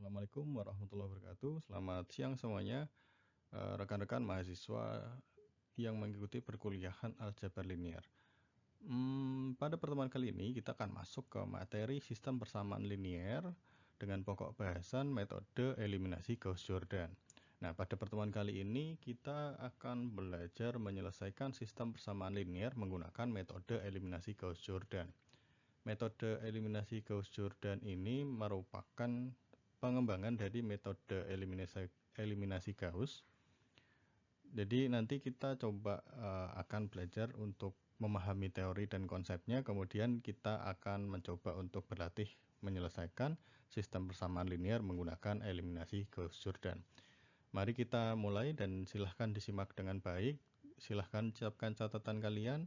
Assalamualaikum warahmatullahi wabarakatuh. Selamat siang semuanya, rekan-rekan mahasiswa yang mengikuti perkuliahan aljabar linier. Pada pertemuan kali ini kita akan masuk ke materi sistem persamaan linier dengan pokok bahasan metode eliminasi Gauss-Jordan. Nah, pada pertemuan kali ini kita akan belajar menyelesaikan sistem persamaan linier menggunakan metode eliminasi Gauss-Jordan. Metode eliminasi Gauss-Jordan ini merupakan pengembangan dari metode eliminasi Gauss. Jadi nanti kita coba akan belajar untuk memahami teori dan konsepnya, kemudian kita akan mencoba untuk berlatih menyelesaikan sistem persamaan linier menggunakan eliminasi Gauss-Jordan. Mari kita mulai dan silahkan disimak dengan baik, silahkan siapkan catatan kalian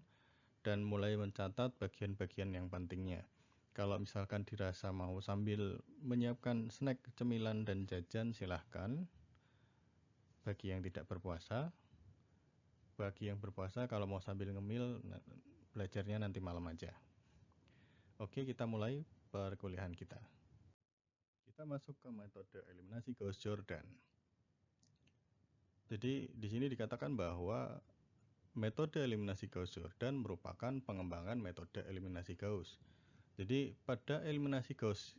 dan mulai mencatat bagian-bagian yang pentingnya. Kalau misalkan dirasa mau sambil menyiapkan snack, cemilan, dan jajan, silahkan. Bagi yang tidak berpuasa, bagi yang berpuasa kalau mau sambil ngemil, belajarnya nanti malam aja. Oke, kita mulai perkuliahan kita. Kita masuk ke metode eliminasi Gauss-Jordan. Jadi di sini dikatakan bahwa metode eliminasi Gauss-Jordan merupakan pengembangan metode eliminasi Gauss. Jadi pada eliminasi Gauss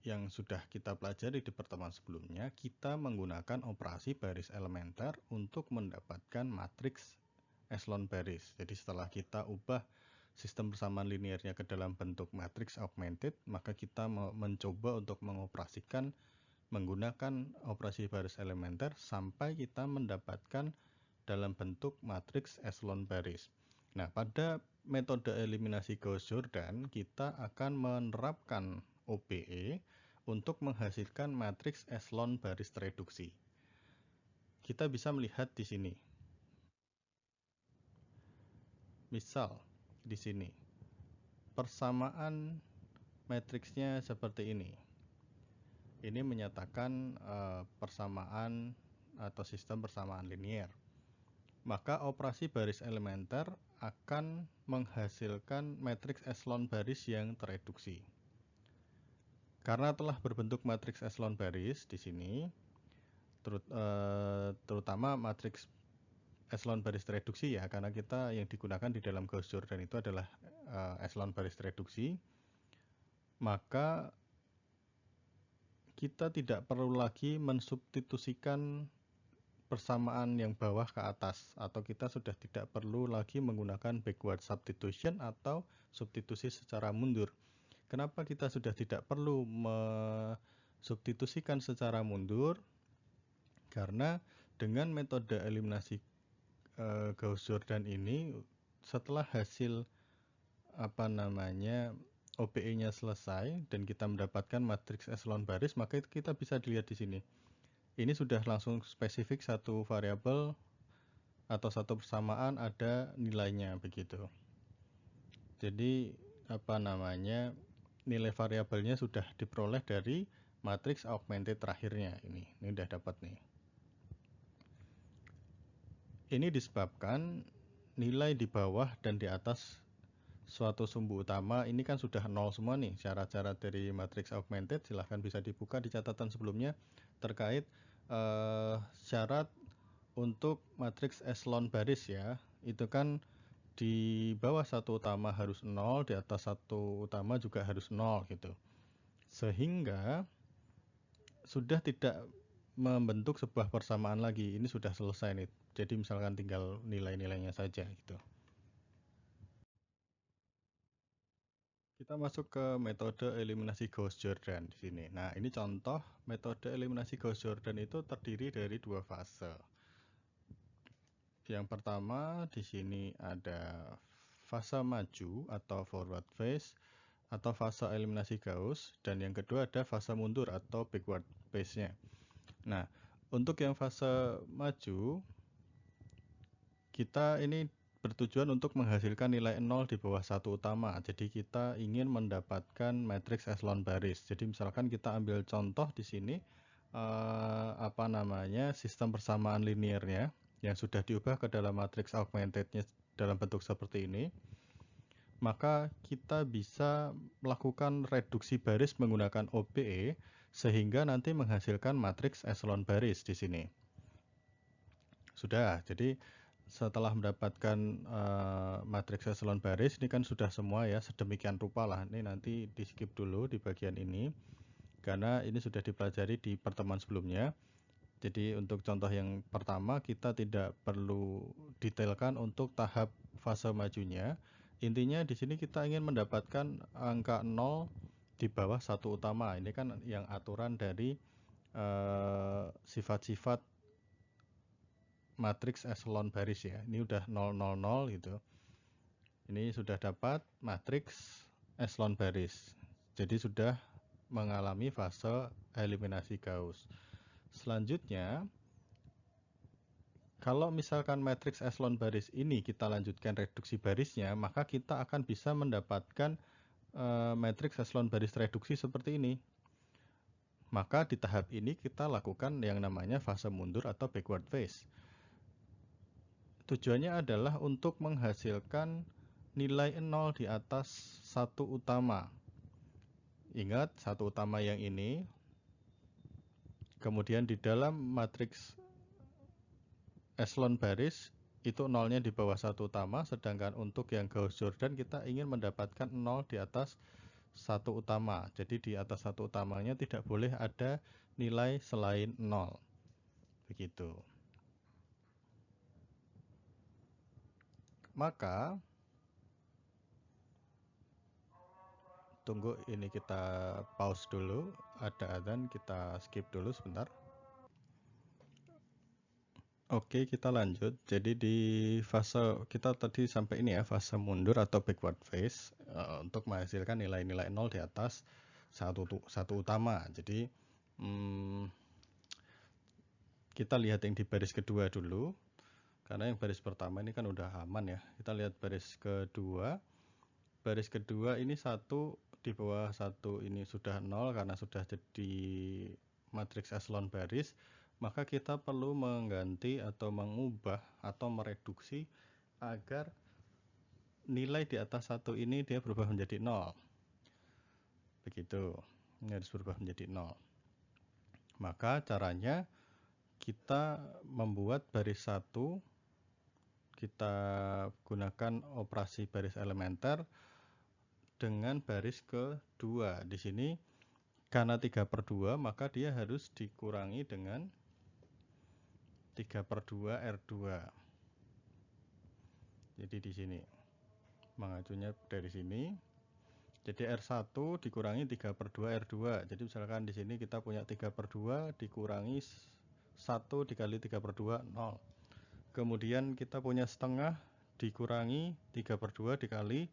yang sudah kita pelajari di pertemuan sebelumnya, kita menggunakan operasi baris elementer untuk mendapatkan matriks eselon baris. Jadi setelah kita ubah sistem persamaan liniernya ke dalam bentuk matriks augmented, maka kita mencoba untuk mengoperasikan menggunakan operasi baris elementer sampai kita mendapatkan dalam bentuk matriks eselon baris. Nah, pada metode eliminasi Gauss-Jordan, kita akan menerapkan OBE untuk menghasilkan matriks eselon baris tereduksi. Kita bisa melihat di sini. Misal, di sini. Persamaan matriksnya seperti ini. Ini menyatakan persamaan atau sistem persamaan linier. Maka operasi baris elementer akan menghasilkan matriks eselon baris yang tereduksi. Karena telah berbentuk matriks eselon baris di sini, terutama matriks eselon baris tereduksi ya, karena kita yang digunakan di dalam Gauss-Jordan itu adalah eselon baris tereduksi, maka kita tidak perlu lagi mensubstitusikan persamaan yang bawah ke atas, atau kita sudah tidak perlu lagi menggunakan backward substitution atau substitusi secara mundur. Kenapa kita sudah tidak perlu mensubstitusikan secara mundur? Karena dengan metode eliminasi Gauss-Jordan ini, setelah hasil OBE-nya selesai dan kita mendapatkan matriks eselon baris, maka kita bisa dilihat di sini. Ini sudah langsung spesifik satu variabel atau satu persamaan ada nilainya begitu. Jadi nilai variabelnya sudah diperoleh dari matriks augmented terakhirnya ini udah dapat nih. Ini disebabkan nilai di bawah dan di atas suatu sumbu utama ini kan sudah nol semua nih. Syarat-syarat dari matriks augmented silahkan bisa dibuka di catatan sebelumnya terkait syarat untuk matriks eselon baris ya. Itu kan di bawah satu utama harus 0, di atas satu utama juga harus 0 gitu. Sehingga sudah tidak membentuk sebuah persamaan lagi. Ini sudah selesai nih. Jadi misalkan tinggal nilai-nilainya saja gitu. Kita masuk ke metode eliminasi Gauss-Jordan di sini. Nah, ini contoh metode eliminasi Gauss-Jordan itu terdiri dari dua fase. Yang pertama di sini ada fase maju atau forward phase atau fase eliminasi Gauss, dan yang kedua ada fase mundur atau backward phase-nya. Nah, untuk yang fase maju, kita ini bertujuan untuk menghasilkan nilai 0 di bawah satu utama. Jadi kita ingin mendapatkan matriks eselon baris. Jadi misalkan kita ambil contoh di sini sistem persamaan liniernya yang sudah diubah ke dalam matriks augmentednya dalam bentuk seperti ini. Maka kita bisa melakukan reduksi baris menggunakan OBE sehingga nanti menghasilkan matriks eselon baris di sini. Sudah, jadi setelah mendapatkan matriks eselon baris, ini kan sudah semua ya, sedemikian rupa lah. Ini nanti di skip dulu di bagian ini, karena ini sudah dipelajari di pertemuan sebelumnya. Jadi untuk contoh yang pertama kita tidak perlu detailkan untuk tahap fase majunya. Intinya di sini kita ingin mendapatkan angka 0 di bawah satu utama. Ini kan yang aturan dari sifat-sifat matriks eselon baris ya. Ini udah 0, 0, 0 gitu. Ini sudah dapat matriks eselon baris. Jadi sudah mengalami fase eliminasi Gauss. Selanjutnya, kalau misalkan matriks eselon baris ini kita lanjutkan reduksi barisnya, maka kita akan bisa mendapatkan matriks eselon baris reduksi seperti ini. Maka di tahap ini kita lakukan yang namanya fase mundur atau backward phase. Tujuannya adalah untuk menghasilkan nilai 0 di atas satu utama. Ingat, satu utama yang ini. Kemudian di dalam matriks eselon baris itu nolnya di bawah satu utama, sedangkan untuk yang Gauss-Jordan kita ingin mendapatkan 0 di atas satu utama. Jadi di atas satu utamanya tidak boleh ada nilai selain 0. Begitu. Maka tunggu, ini kita pause dulu, ada adzan, kita skip dulu sebentar. Oke, kita lanjut. Jadi di fase kita tadi sampai ini ya, fase mundur atau backward phase untuk menghasilkan nilai-nilai 0 di atas satu utama. Jadi kita lihat yang di baris kedua dulu, karena yang baris pertama ini kan udah aman ya. Kita lihat baris kedua. Baris kedua ini 1 di bawah 1 ini sudah 0 karena sudah jadi matriks eselon baris. Maka kita perlu mengganti atau mengubah atau mereduksi agar nilai di atas 1 ini dia berubah menjadi 0. Begitu, ini harus berubah menjadi 0. Maka caranya kita membuat baris 1, kita gunakan operasi baris elementer dengan baris kedua. Di sini karena 3/2 maka dia harus dikurangi dengan 3/2 R2. Jadi di sini mengacunya dari sini. Jadi R1 dikurangi 3/2 R2. Jadi misalkan di sini kita punya 3/2 dikurangi 1 dikali 3/2 0. Kemudian kita punya setengah dikurangi 3/2 dikali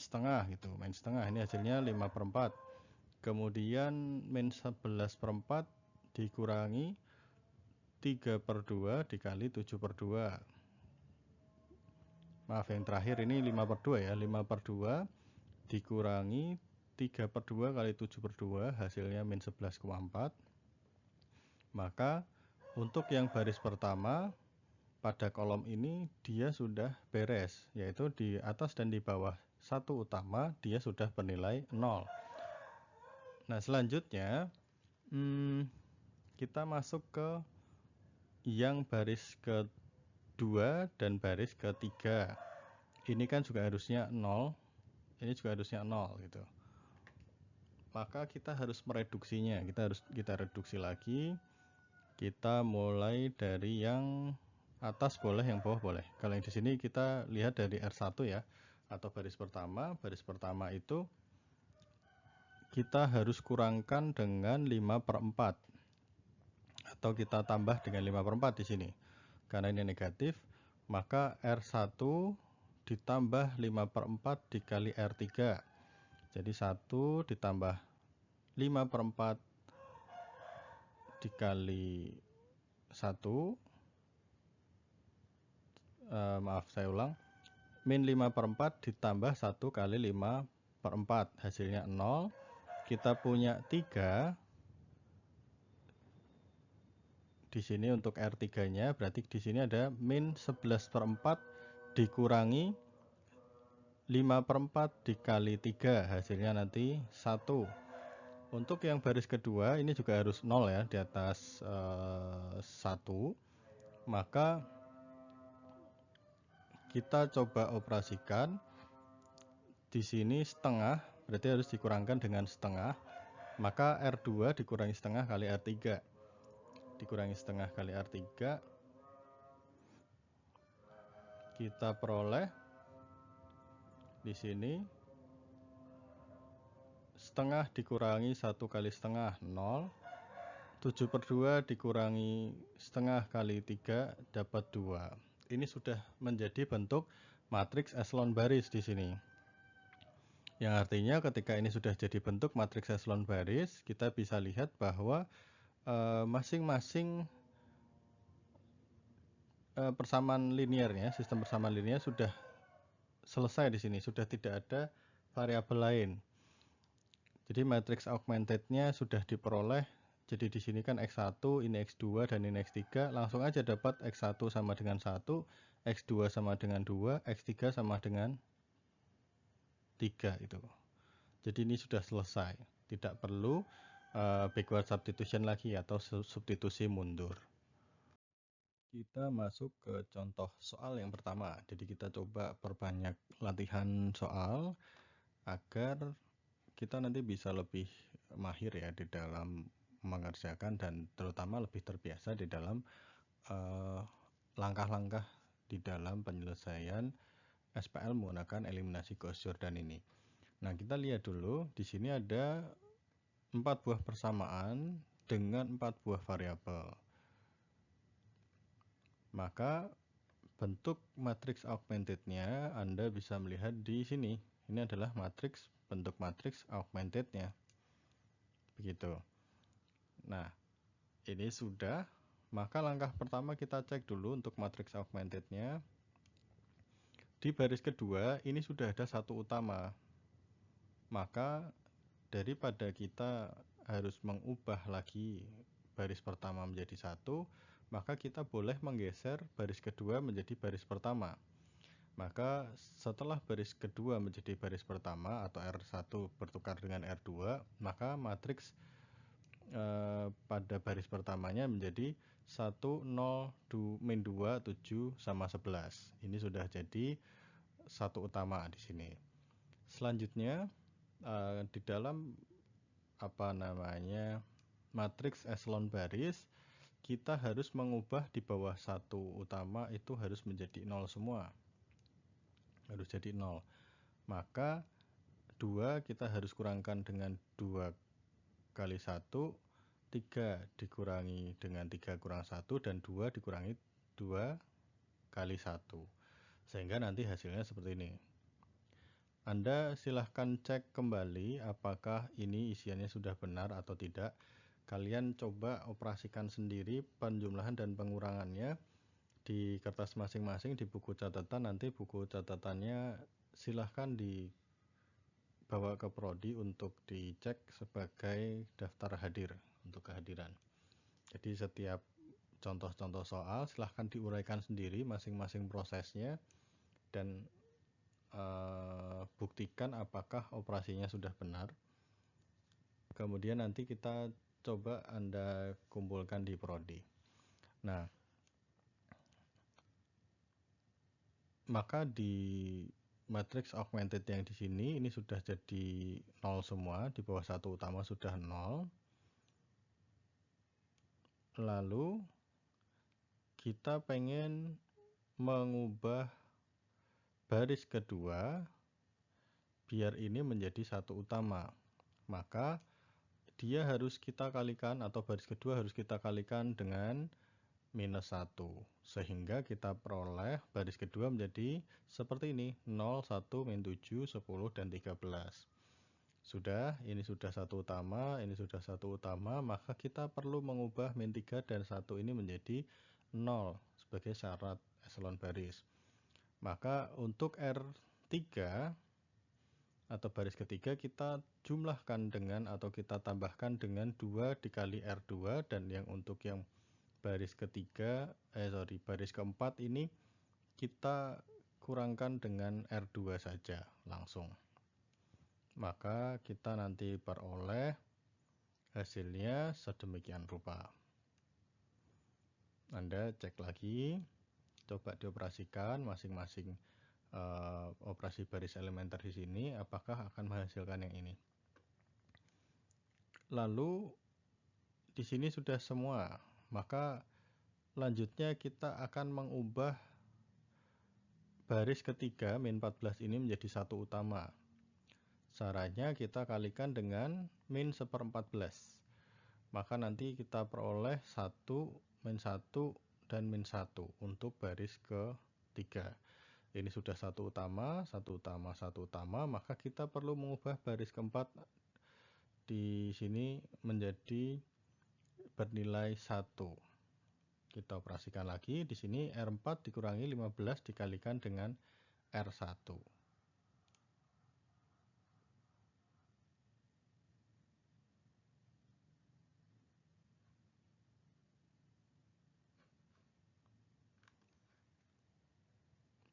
setengah gitu, min setengah, ini hasilnya 5/4. Kemudian min 11/4 dikurangi 3/2 dikali 7/2. Maaf, yang terakhir ini 5/2 ya, 5/2 dikurangi 3/2 kali 7/2 hasilnya min 11,4. Maka untuk yang baris pertama pada kolom ini dia sudah beres, yaitu di atas dan di bawah satu utama dia sudah bernilai 0. Nah selanjutnya kita masuk ke yang baris kedua dan baris ketiga. Ini kan juga harusnya 0, ini juga harusnya 0 gitu. Maka kita harus mereduksinya, kita reduksi lagi. Kita mulai dari yang atas boleh, yang bawah boleh. Kalau yang di sini kita lihat dari R1 ya, atau baris pertama. Baris pertama itu kita harus kurangkan dengan 5/4 atau kita tambah dengan 5/4 di sini. Karena ini negatif, maka R1 ditambah 5/4 dikali R3. Jadi 1 ditambah 5/4 dikali 1, maaf saya ulang, min 5/4 ditambah 1 kali 5/4 hasilnya 0. Kita punya 3 di sini untuk R3 nya, berarti di sini ada min 11/4 dikurangi 5/4 dikali 3 hasilnya nanti 1. Untuk yang baris kedua ini juga harus 0 ya, di atas 1. Maka kita coba operasikan. Di sini setengah, berarti harus dikurangkan dengan setengah. Maka R2 dikurangi setengah kali R3. Dikurangi setengah kali R3. Kita peroleh di sini setengah dikurangi 1 kali setengah 0. 7/2 dikurangi setengah kali 3 dapat 2. Ini sudah menjadi bentuk matriks eselon baris di sini. Yang artinya ketika ini sudah jadi bentuk matriks eselon baris, kita bisa lihat bahwa masing-masing persamaan linearnya, sistem persamaan linear sudah selesai di sini, sudah tidak ada variabel lain. Jadi matriks augmented-nya sudah diperoleh. Jadi di sini kan X1, ini X2 dan ini X3, langsung aja dapat X1 sama dengan 1, X2 sama dengan 2, X3 sama dengan 3 itu. Jadi ini sudah selesai, tidak perlu backward substitution lagi atau substitusi mundur. Kita masuk ke contoh soal yang pertama. Jadi kita coba perbanyak latihan soal agar kita nanti bisa lebih mahir ya di dalam mengerjakan dan terutama lebih terbiasa di dalam langkah-langkah di dalam penyelesaian SPL menggunakan eliminasi Gauss-Jordan ini. Nah, kita lihat dulu di sini ada 4 buah persamaan dengan 4 buah variabel. Maka bentuk matriks augmented-nya Anda bisa melihat di sini. Ini adalah bentuk matriks augmented-nya. Begitu. Nah, ini sudah. Maka langkah pertama kita cek dulu untuk matriks augmented-nya. Di baris kedua ini sudah ada satu utama. Maka daripada kita harus mengubah lagi baris pertama menjadi 1, maka kita boleh menggeser baris kedua menjadi baris pertama. Maka setelah baris kedua menjadi baris pertama atau R1 bertukar dengan R2, maka matriks pada baris pertamanya menjadi 1, 0, 2, 7 sama 11. Ini sudah jadi satu utama di sini. Selanjutnya di dalam matriks eselon baris, kita harus mengubah di bawah satu utama itu harus menjadi 0 semua. Harus jadi 0. Maka 2 kita harus kurangkan dengan 2 kali 1, 3 dikurangi dengan 3 kurang 1, dan 2 dikurangi 2 kali 1. Sehingga nanti hasilnya seperti ini. Anda silahkan cek kembali apakah ini isiannya sudah benar atau tidak. Kalian coba operasikan sendiri penjumlahan dan pengurangannya di kertas masing-masing, di buku catatan. Nanti buku catatannya silahkan dibawa ke prodi untuk dicek sebagai daftar hadir untuk kehadiran. Jadi setiap contoh-contoh soal silahkan diuraikan sendiri masing-masing prosesnya dan buktikan apakah operasinya sudah benar. Kemudian nanti kita coba Anda kumpulkan di prodi. Nah, maka di matriks augmented yang di sini ini sudah jadi 0 semua, di bawah satu utama sudah 0. Lalu kita pengen mengubah baris kedua biar ini menjadi satu utama. Maka dia harus kita kalikan, atau baris kedua harus kita kalikan dengan minus 1. Sehingga kita peroleh baris kedua menjadi seperti ini, 0, 1, min 7, 10, dan 13. Sudah, ini sudah satu utama, ini sudah satu utama, maka kita perlu mengubah min 3 dan 1 ini menjadi 0 sebagai syarat eselon baris. Maka untuk R3 atau baris ketiga kita jumlahkan dengan atau kita tambahkan dengan 2 dikali R2, dan yang untuk yang baris baris keempat ini kita kurangkan dengan R2 saja langsung. Maka kita nanti peroleh Hasilnya sedemikian rupa. Anda cek lagi, coba dioperasikan masing-masing operasi baris elementer di sini, apakah akan menghasilkan yang ini. Lalu di sini sudah semua, maka lanjutnya kita akan mengubah baris ketiga min 14 ini menjadi satu utama. Caranya kita kalikan dengan min 1/14. Maka nanti kita peroleh 1, min 1, dan min 1 untuk baris ketiga. Ini sudah satu utama, satu utama, satu utama, maka kita perlu mengubah baris keempat di sini menjadi bernilai 1. Kita operasikan lagi, di sini R4 dikurangi 15 dikalikan dengan R1.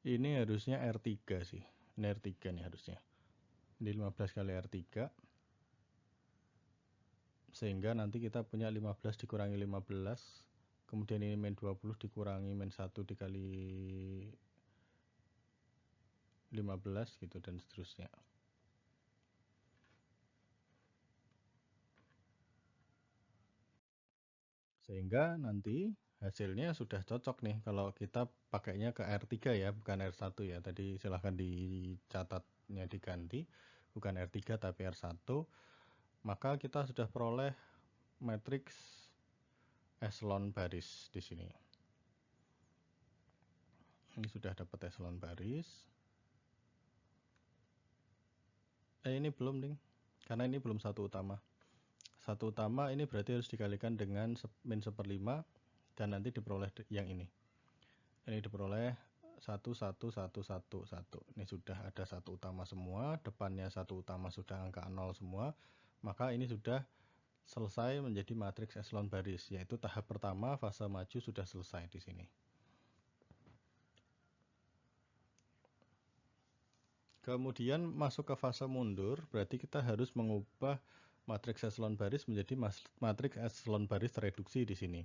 Ini harusnya R3 sih. Ini R3 nih harusnya. Ini 15 kali R3. Sehingga nanti kita punya 15 dikurangi 15. Kemudian ini min 20 dikurangi min 1 dikali 15 gitu dan seterusnya. Sehingga nanti hasilnya sudah cocok nih kalau kita pakainya ke R3 ya, bukan R1 ya. Tadi silahkan dicatatnya diganti, bukan R3 tapi R1. Maka kita sudah peroleh matriks eselon baris di sini. Ini sudah dapat eselon baris. Ini belum nih, karena ini belum satu utama. Satu utama ini berarti harus dikalikan dengan min 1/5 dan nanti diperoleh yang ini. Ini diperoleh 1, 1, 1, 1, 1. Ini sudah ada satu utama semua, depannya satu utama sudah angka 0 semua, maka ini sudah selesai menjadi matriks eselon baris, yaitu tahap pertama fase maju sudah selesai di sini. Kemudian masuk ke fase mundur, berarti kita harus mengubah matriks eselon baris menjadi matriks eselon baris reduksi di sini.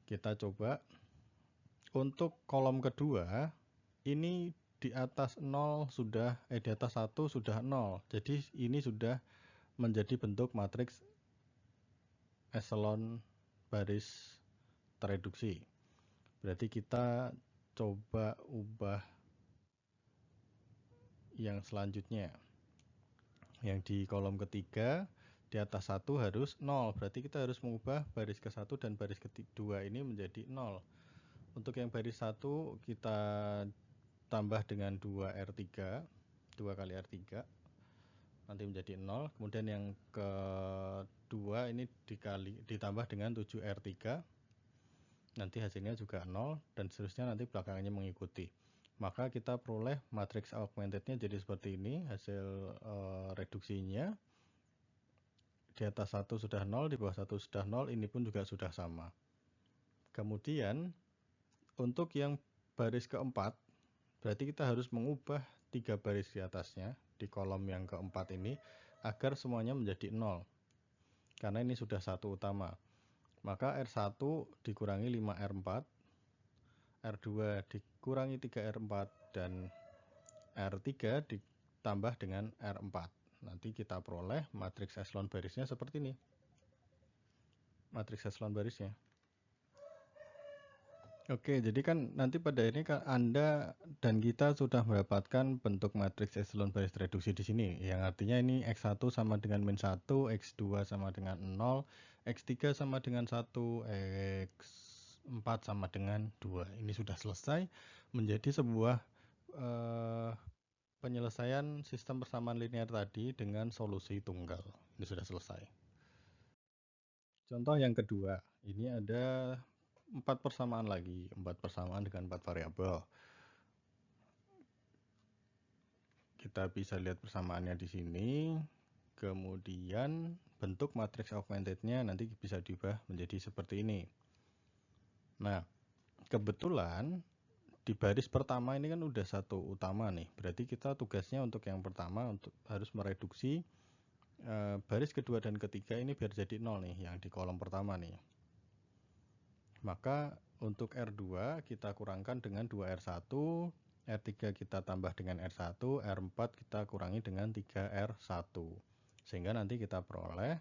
Kita coba untuk kolom kedua ini di atas 0 sudah di atas 1 sudah 0. Jadi ini sudah menjadi bentuk matriks eselon baris tereduksi. Berarti kita coba ubah yang selanjutnya. Yang di kolom ketiga di atas 1 harus 0. Berarti kita harus mengubah baris ke-1 dan baris ke-2 ini menjadi 0. Untuk yang baris 1 kita tambah dengan 2R3, 2 kali R3 nanti menjadi 0. Kemudian yang kedua ini ditambah dengan 7R3, nanti hasilnya juga 0, dan seterusnya nanti belakangannya mengikuti. Maka kita peroleh matriks augmentednya jadi seperti ini, hasil reduksinya. Di atas 1 sudah 0, di bawah 1 sudah 0, ini pun juga sudah sama. Kemudian untuk yang baris keempat, berarti kita harus mengubah 3 baris di atasnya, di kolom yang keempat ini, agar semuanya menjadi 0. Karena ini sudah satu utama. Maka R1 dikurangi 5R4, R2 dikurangi 3R4, dan R3 ditambah dengan R4. Nanti kita peroleh matriks eselon barisnya seperti ini. Matriks eselon barisnya. Oke, jadi kan nanti pada ini Anda dan kita sudah mendapatkan bentuk matriks eselon baris reduksi di sini, yang artinya ini X1 sama dengan min 1, X2 sama dengan 0, X3 sama dengan 1, X4 sama dengan 2. Ini sudah selesai menjadi sebuah penyelesaian sistem persamaan linear tadi dengan solusi tunggal. Ini sudah selesai. Contoh yang kedua, ini ada 4 persamaan lagi, 4 persamaan dengan 4 variabel. Kita bisa lihat persamaannya di sini. Kemudian bentuk matriks augmentednya nanti bisa diubah menjadi seperti ini. Nah, kebetulan di baris pertama ini kan udah satu utama nih. Berarti kita tugasnya untuk yang pertama harus mereduksi baris kedua dan ketiga ini biar jadi 0 nih, yang di kolom pertama nih. Maka untuk R2 kita kurangkan dengan 2R1, R3 kita tambah dengan R1, R4 kita kurangi dengan 3R1. Sehingga nanti kita peroleh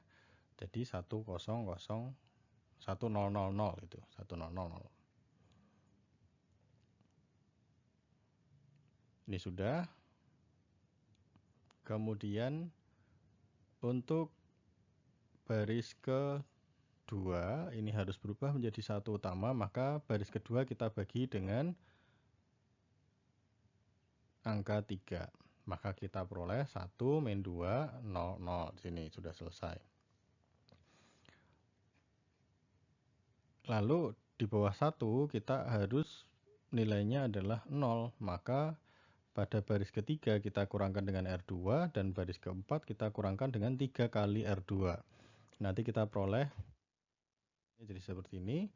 jadi 100, 1000 itu, 1000. Ini sudah. Kemudian untuk baris kedua ini harus berubah menjadi 1 utama, maka baris kedua kita bagi dengan angka 3. Maka kita peroleh 1 min 2, 0, 0. Di sini sudah selesai. Lalu di bawah 1 kita harus nilainya adalah 0. Maka pada baris ketiga kita kurangkan dengan R2 dan baris keempat kita kurangkan dengan 3 kali R2. Nanti kita peroleh jadi seperti ini,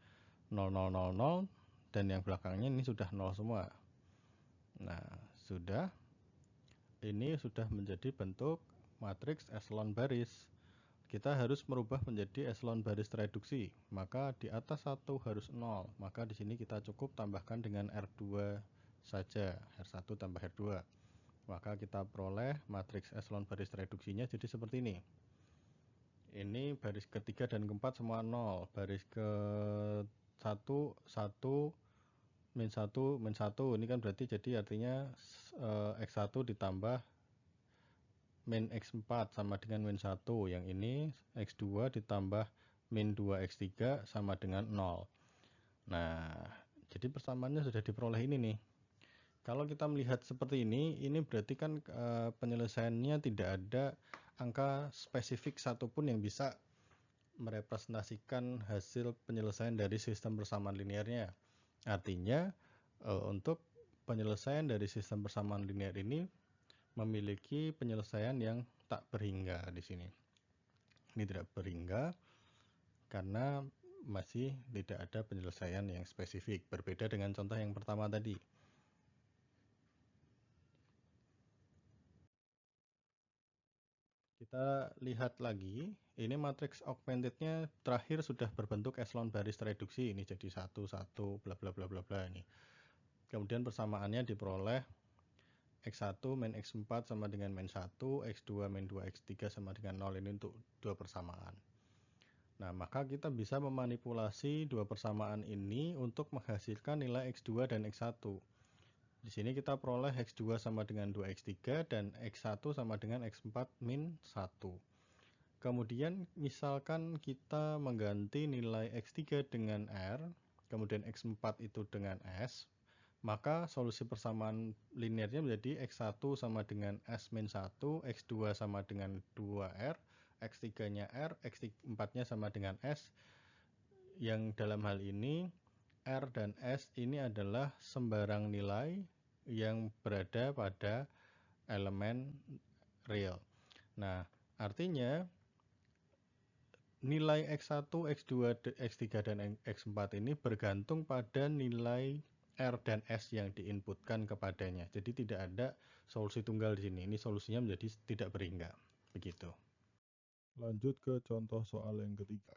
0, 0, 0, 0, dan yang belakangnya ini sudah 0 semua. Nah, sudah. Ini sudah menjadi bentuk matriks eselon baris. Kita harus merubah menjadi eselon baris tereduksi. Maka di atas 1 harus 0. Maka di sini kita cukup tambahkan dengan R2 saja, R1 tambah R2. Maka kita peroleh matriks eselon baris tereduksinya jadi seperti ini. Ini baris ketiga dan keempat semua 0. Baris ke 1, 1, min 1, min 1. Ini kan berarti jadi artinya X1 ditambah min X4 sama dengan min 1. Yang ini X2 ditambah min 2X3 sama dengan 0. Nah, jadi persamaannya sudah diperoleh ini nih. Kalau kita melihat seperti ini berarti kan penyelesaiannya tidak ada angka spesifik satupun yang bisa merepresentasikan hasil penyelesaian dari sistem persamaan linearnya. Artinya untuk penyelesaian dari sistem persamaan linear ini memiliki penyelesaian yang tak berhingga di sini. Ini tidak berhingga karena masih tidak ada penyelesaian yang spesifik, berbeda dengan contoh yang pertama tadi. Kita lihat lagi, ini matriks augmented-nya terakhir sudah berbentuk eselon baris tereduksi, ini jadi 1, 1, bla bla bla bla bla ini. Kemudian persamaannya diperoleh X1 min X4 sama dengan min 1, X2 min 2, X3 sama dengan 0, ini untuk dua persamaan. Nah, maka kita bisa memanipulasi dua persamaan ini untuk menghasilkan nilai X2 dan X1. Di sini kita peroleh X2 sama dengan 2X3 dan X1 sama dengan X4 min 1. Kemudian misalkan kita mengganti nilai X3 dengan R, kemudian X4 itu dengan S, maka solusi persamaan linearnya menjadi X1 sama dengan S min 1, X2 sama dengan 2R, X3-nya R, X4-nya sama dengan S, yang dalam hal ini R dan S ini adalah sembarang nilai yang berada pada elemen real. Nah, artinya nilai X1, X2, X3, dan X4 ini bergantung pada nilai R dan S yang diinputkan kepadanya. Jadi tidak ada solusi tunggal di sini. Ini solusinya menjadi tidak berhingga. Begitu. Lanjut ke contoh soal yang ketiga.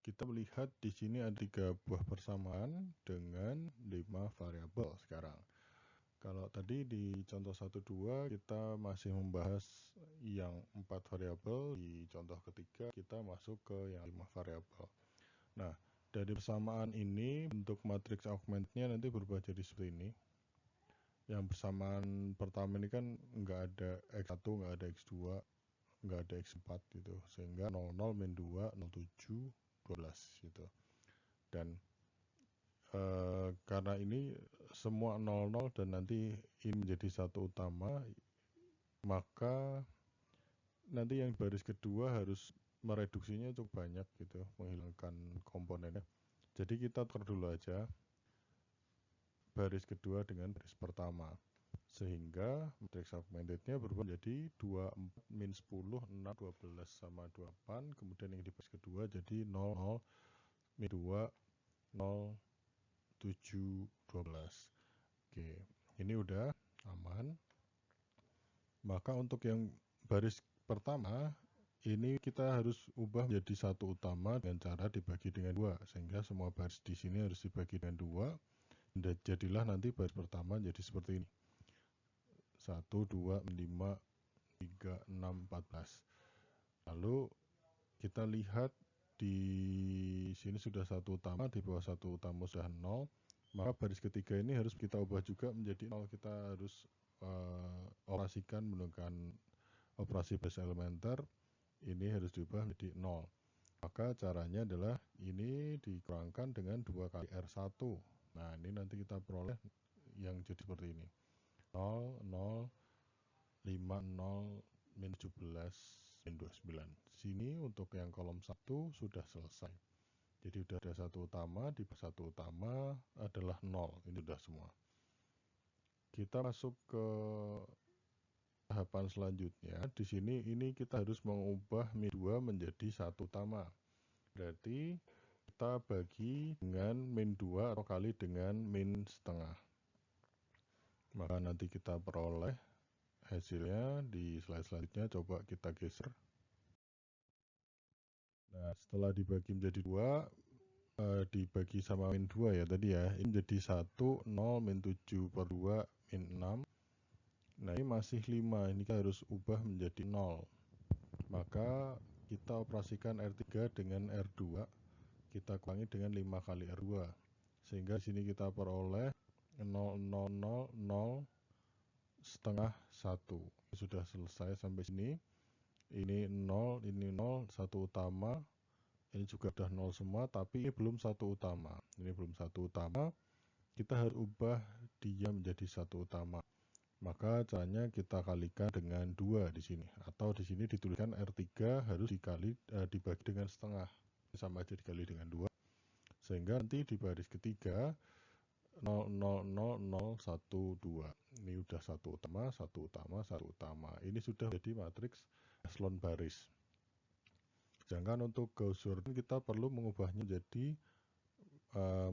Kita melihat di sini ada 3 buah persamaan dengan 5 variabel sekarang. Kalau tadi di contoh 1-2 kita masih membahas yang 4 variabel, di contoh ketiga kita masuk ke yang 5 variabel. Nah, dari persamaan ini bentuk matriks augmentnya nanti berubah jadi seperti ini. Yang persamaan pertama ini kan nggak ada X1, nggak ada X2, nggak ada X4 gitu, sehingga 00 min 2, 07, 12 gitu. Dan karena ini semua 00 dan nanti ini menjadi satu utama, maka nanti yang baris kedua harus mereduksinya cukup banyak gitu, menghilangkan komponennya. Jadi kita tukar dulu aja baris kedua dengan baris pertama, sehingga matriks augmentednya berubah menjadi 24 min 10, 6, 12 sama 28. Kemudian yang di baris kedua jadi 00 min 2, 0, 7, 12. Oke, ini udah aman. Maka untuk yang baris pertama ini kita harus ubah menjadi satu utama dengan cara dibagi dengan 2, sehingga semua baris di sini harus dibagi dengan 2, dan jadilah nanti baris pertama jadi seperti ini. 1, 2, 5, 3, 6, 14. Lalu kita lihat di sini sudah satu utama, di bawah satu utama sudah 0, maka baris ketiga ini harus kita ubah juga menjadi 0. Kita harus operasikan menggunakan operasi baris elementer, ini harus diubah menjadi 0. Maka caranya adalah ini dikurangkan dengan 2 kali R1. Nah, ini nanti kita peroleh yang jadi seperti ini. 0, 0, 5, 0, min 17, min 29. Sini untuk yang kolom 1 sudah selesai. Jadi sudah ada satu utama, di satu utama adalah 0. Ini sudah semua. Kita masuk ke tahapan selanjutnya. Di sini ini kita harus mengubah min 2 menjadi satu utama. Berarti kita bagi dengan min 2 atau kali dengan min setengah. Maka nanti kita peroleh hasilnya di slide selanjutnya. Coba kita geser. Nah, setelah dibagi menjadi 2, dibagi sama min 2 ya tadi ya, ini menjadi 1, 0, min 7 per 2, min 6. Nah, ini masih 5, ini kita harus ubah menjadi 0. Maka kita operasikan R3 dengan R2, kita kurangi dengan 5 kali R2. Sehingga di sini kita peroleh 0, 0, 0, 0, setengah 1. Sudah selesai sampai sini. Ini 0, satu utama. Ini juga sudah 0 semua, tapi ini belum satu utama. Ini belum satu utama. Kita harus ubah dia menjadi satu utama. Maka caranya kita kalikan dengan 2 di sini. Atau di sini dituliskan R3 harus dibagi dengan setengah. Sama aja dikali dengan 2. Sehingga nanti di baris ketiga 0, 0, 0, 0, 1, 2. Ini sudah satu utama, satu utama, satu utama. Ini sudah menjadi matriks eselon baris. Sedangkan untuk Gauss Jordan kita perlu mengubahnya menjadi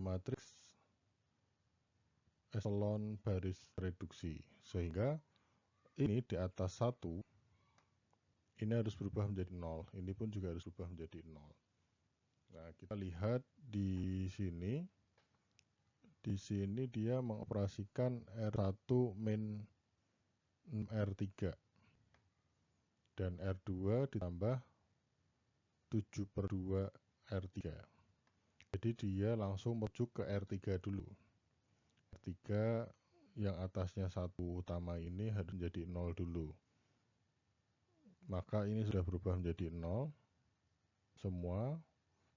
matriks eselon baris reduksi. Sehingga ini di atas 1, ini harus berubah menjadi 0. Ini pun juga harus berubah menjadi 0. Nah, kita lihat di sini. Di sini dia mengoperasikan R1 min R3. Dan R2 ditambah 7 per 2 R3. Jadi dia langsung merujuk ke R3 dulu. R3 yang atasnya satu utama ini harus menjadi 0 dulu. Maka ini sudah berubah menjadi 0 semua.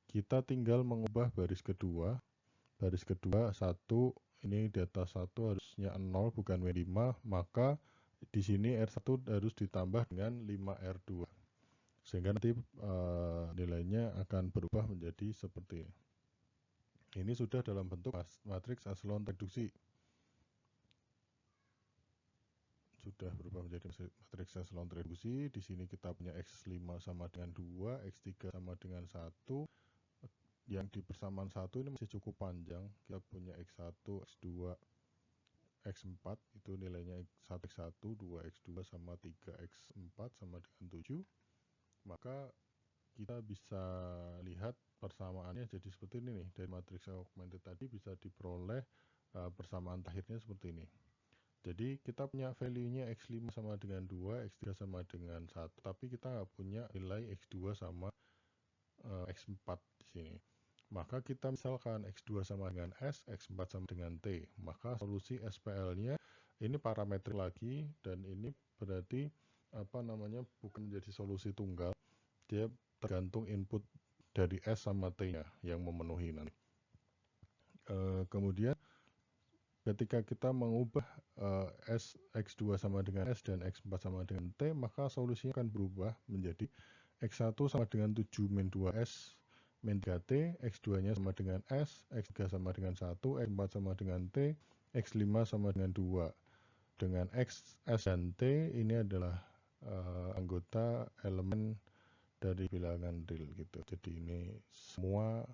Kita tinggal mengubah baris kedua. Baris kedua 1, ini di atas 1 harusnya 0 bukan W5, maka di sini R1 harus ditambah dengan 5R2. Sehingga nanti nilainya akan berubah menjadi seperti ini. Ini sudah dalam bentuk matriks eselon reduksi. Sudah berubah menjadi matriks eselon reduksi. Di sini kita punya X5 sama dengan 2, X3 sama dengan 1. Yang di persamaan 1 ini masih cukup panjang. Kita punya X1, X2, X4, itu nilainya 1X1, 2X2 sama 3X4 sama dengan 7. Maka kita bisa lihat persamaannya jadi seperti ini nih. Dari matriks augmented tadi bisa diperoleh persamaan akhirnya seperti ini. Jadi kita punya value-nya X5 sama dengan 2, X3 sama dengan 1, tapi kita nggak punya nilai X2 sama X4 di sini. Maka kita misalkan X2 sama dengan S, X4 sama dengan T. Maka solusi SPL-nya ini parametrik lagi, dan ini berarti bukan menjadi solusi tunggal. Dia tergantung input dari S sama T-nya yang memenuhi nanti. Kemudian ketika kita mengubah X2 sama dengan S dan X4 sama dengan T, maka solusinya akan berubah menjadi X1 sama dengan 7 min 2S min 3T, X2-nya sama dengan S, X3 sama dengan 1, X4 sama dengan T, X5 sama dengan 2. Dengan X, S, dan T ini adalah anggota elemen dari bilangan real gitu. Jadi ini semua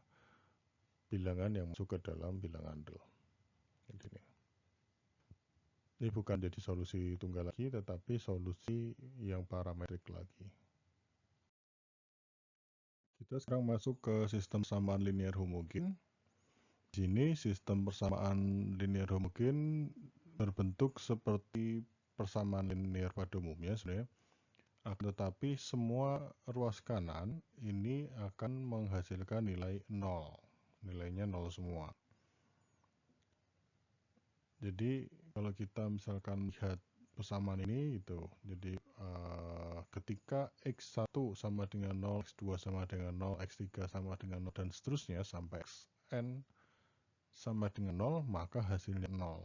bilangan yang masuk ke dalam bilangan real. Ini bukan jadi solusi tunggal lagi, tetapi solusi yang parametrik lagi. Kita sekarang masuk ke sistem persamaan linear homogen. Di sini sistem persamaan linear homogen berbentuk seperti persamaan linear pada umumnya sebenarnya. Tetapi semua ruas kanan ini akan menghasilkan nilai 0. Nilainya 0 semua. Jadi kalau kita misalkan lihat persamaan ini gitu. Jadi ketika X1 sama dengan 0, X2 sama dengan 0, X3 sama dengan 0 dan seterusnya sampai Xn sama dengan 0, maka hasilnya 0.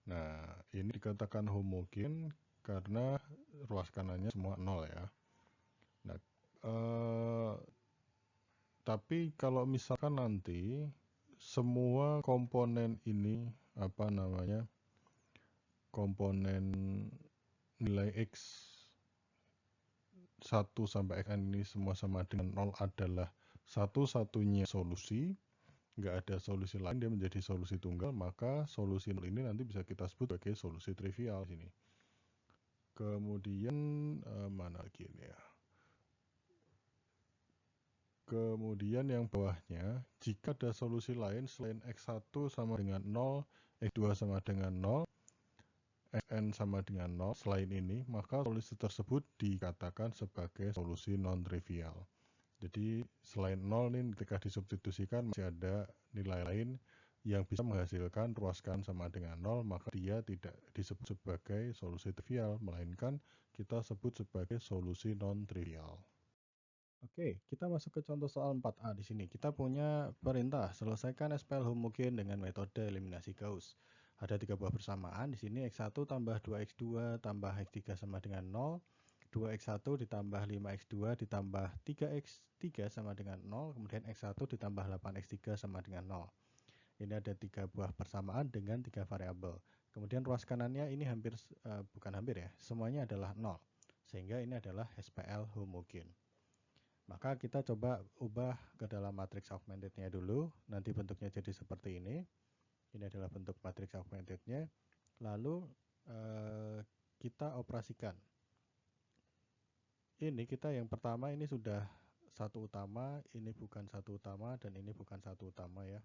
Nah, ini dikatakan homogen karena ruas kanannya semua 0 ya. Nah, tapi kalau misalkan nanti semua komponen ini komponen nilai X 1 sampai Xn ini semua sama dengan 0 adalah satu-satunya solusi, nggak ada solusi lain, dia menjadi solusi tunggal, maka solusi 0 ini nanti bisa kita sebut sebagai solusi trivial sini. Kemudian mana lagi ini ya? Kemudian yang bawahnya, jika ada solusi lain selain X1 sama dengan 0, X2 sama dengan 0, Xn sama dengan 0, selain ini, maka solusi tersebut dikatakan sebagai solusi non-trivial. Jadi selain 0 ini ketika disubstitusikan masih ada nilai lain yang bisa menghasilkan ruas kanan sama dengan 0, maka dia tidak disebut sebagai solusi trivial, melainkan kita sebut sebagai solusi non-trivial. Oke, kita masuk ke contoh soal 4A di sini. Kita punya perintah selesaikan SPL homogen dengan metode eliminasi Gauss. Ada 3 buah persamaan. Di sini X1 tambah 2X2 tambah X3 sama dengan 0. 2X1 ditambah 5X2 ditambah 3X3 sama dengan 0. Kemudian X1 ditambah 8X3 sama dengan 0. Ini ada 3 buah persamaan dengan 3 variabel. Kemudian ruas kanannya ini semuanya adalah 0. Sehingga ini adalah SPL homogen. Maka kita coba ubah ke dalam matriks augmentednya dulu. Nanti bentuknya jadi seperti ini. Ini adalah bentuk matriks augmentednya. Lalu kita operasikan. Ini kita yang pertama ini sudah satu utama, ini bukan satu utama, dan ini bukan satu utama ya.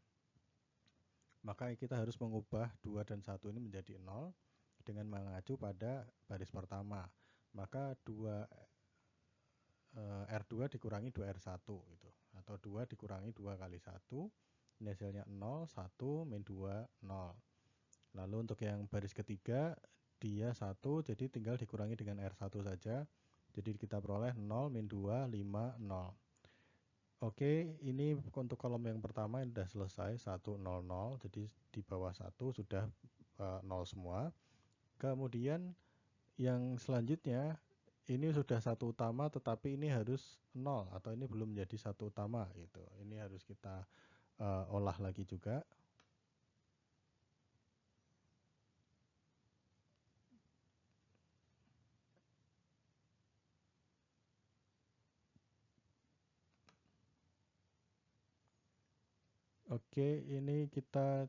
Maka kita harus mengubah 2 dan 1 ini menjadi 0 dengan mengacu pada baris pertama. Maka R2 dikurangi 2R1 gitu. Atau 2 dikurangi 2 kali 1. Ini hasilnya 0, 1, min 2, 0. Lalu untuk yang baris ketiga, dia 1, jadi tinggal dikurangi dengan R1 saja. Jadi kita peroleh 0, min 2, 5, 0. Oke, ini untuk kolom yang pertama ini sudah selesai, 1, 0, 0. Jadi di bawah 1 sudah 0 semua. Kemudian yang selanjutnya, ini sudah satu utama tetapi ini harus 0 atau ini belum menjadi satu utama gitu. Ini harus kita olah lagi juga. Oke, ini kita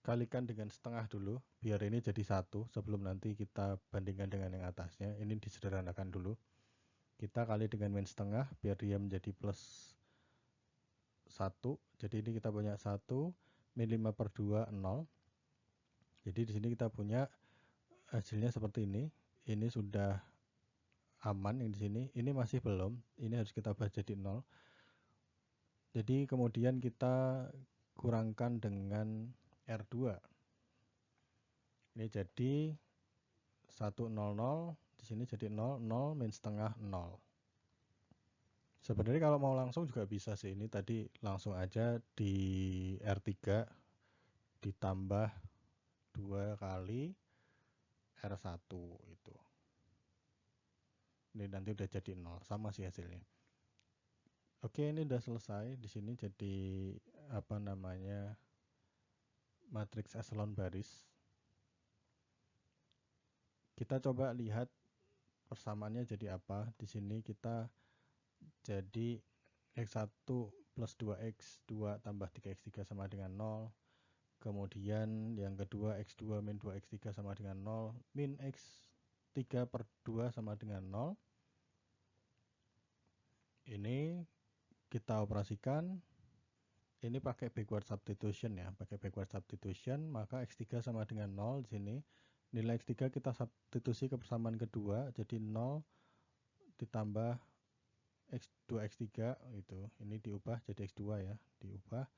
kalikan dengan setengah dulu biar ini jadi 1 sebelum nanti kita bandingkan dengan yang atasnya. Ini disederhanakan dulu. Kita kali dengan min setengah biar dia menjadi plus 1. Jadi ini kita punya 1 min 5/2 0. Jadi di sini kita punya hasilnya seperti ini. Ini sudah aman yang di sini. Ini masih belum. Ini harus kita ubah jadi 0. Jadi kemudian kita kurangkan dengan R2. Ini jadi 100, di sini jadi 0, 0 min setengah 0. Sebenarnya kalau mau langsung juga bisa sih. Ini tadi langsung aja di R3 ditambah 2 kali R1 itu. Ini nanti udah jadi 0, sama sih hasilnya. Oke, ini udah selesai. Di sini jadi matriks echelon baris. Kita coba lihat persamaannya jadi apa. Di sini kita jadi X1 plus 2X2 tambah 3X3 sama dengan 0. Kemudian yang kedua X2 min 2X3 sama dengan 0. Min X3/2 sama dengan 0. Ini kita operasikan, ini pakai backward substitution ya, maka X3 sama dengan 0 di sini. Nilai X3 kita substitusi ke persamaan kedua, jadi 0 ditambah X2 X3 gitu. Ini diubah jadi X2 ya, diubah.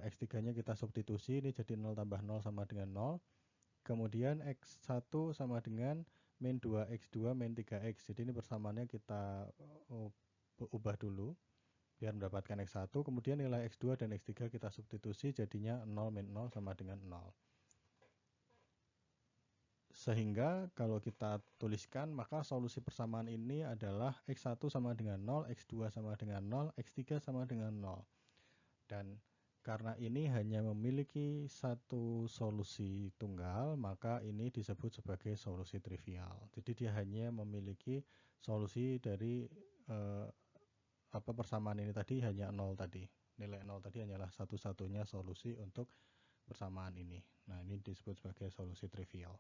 X3 nya kita substitusi, ini jadi 0 tambah 0 sama dengan 0. Kemudian X1 sama dengan min 2X2 min 3X. Jadi ini persamaannya kita ubah dulu biar mendapatkan X1. Kemudian nilai X2 dan X3 kita substitusi, jadinya 0 min 0 sama dengan 0. Sehingga kalau kita tuliskan, maka solusi persamaan ini adalah X1 sama dengan 0, X2 sama dengan 0, X3 sama dengan 0. Dan karena ini hanya memiliki satu solusi tunggal, maka ini disebut sebagai solusi trivial. Jadi dia hanya memiliki solusi dari persamaan ini tadi hanya 0 tadi. Nilai 0 tadi hanyalah satu-satunya solusi untuk persamaan ini. Nah, ini disebut sebagai solusi trivial.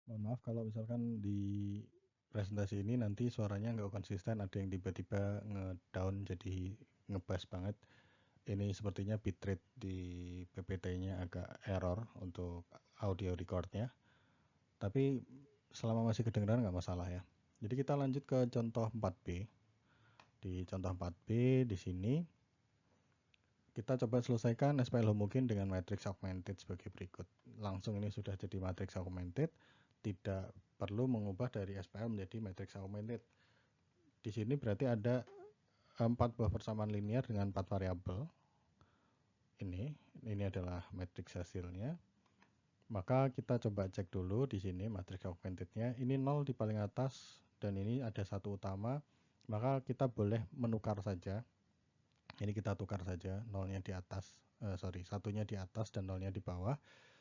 Mohon maaf kalau misalkan di presentasi ini nanti suaranya nggak konsisten, ada yang tiba-tiba ngedown jadi ngebas banget. Ini sepertinya bitrate di PPT-nya agak error untuk audio recordnya, tapi selama masih kedengeran nggak masalah ya. Jadi kita lanjut ke contoh 4B. Di contoh 4B di sini kita coba selesaikan SPL homogen dengan matrix augmented sebagai berikut. Langsung ini sudah jadi matrix augmented, tidak perlu mengubah dari SPL menjadi matrix augmented. Di sini berarti ada 4 buah persamaan linear dengan 4 variabel. Ini adalah matrix hasilnya. Maka kita coba cek dulu di sini matrix augmentednya. Ini 0 di paling atas dan ini ada satu utama. Maka kita boleh menukar saja. Ini kita tukar saja, nolnya di atas, satunya di atas dan nolnya di bawah,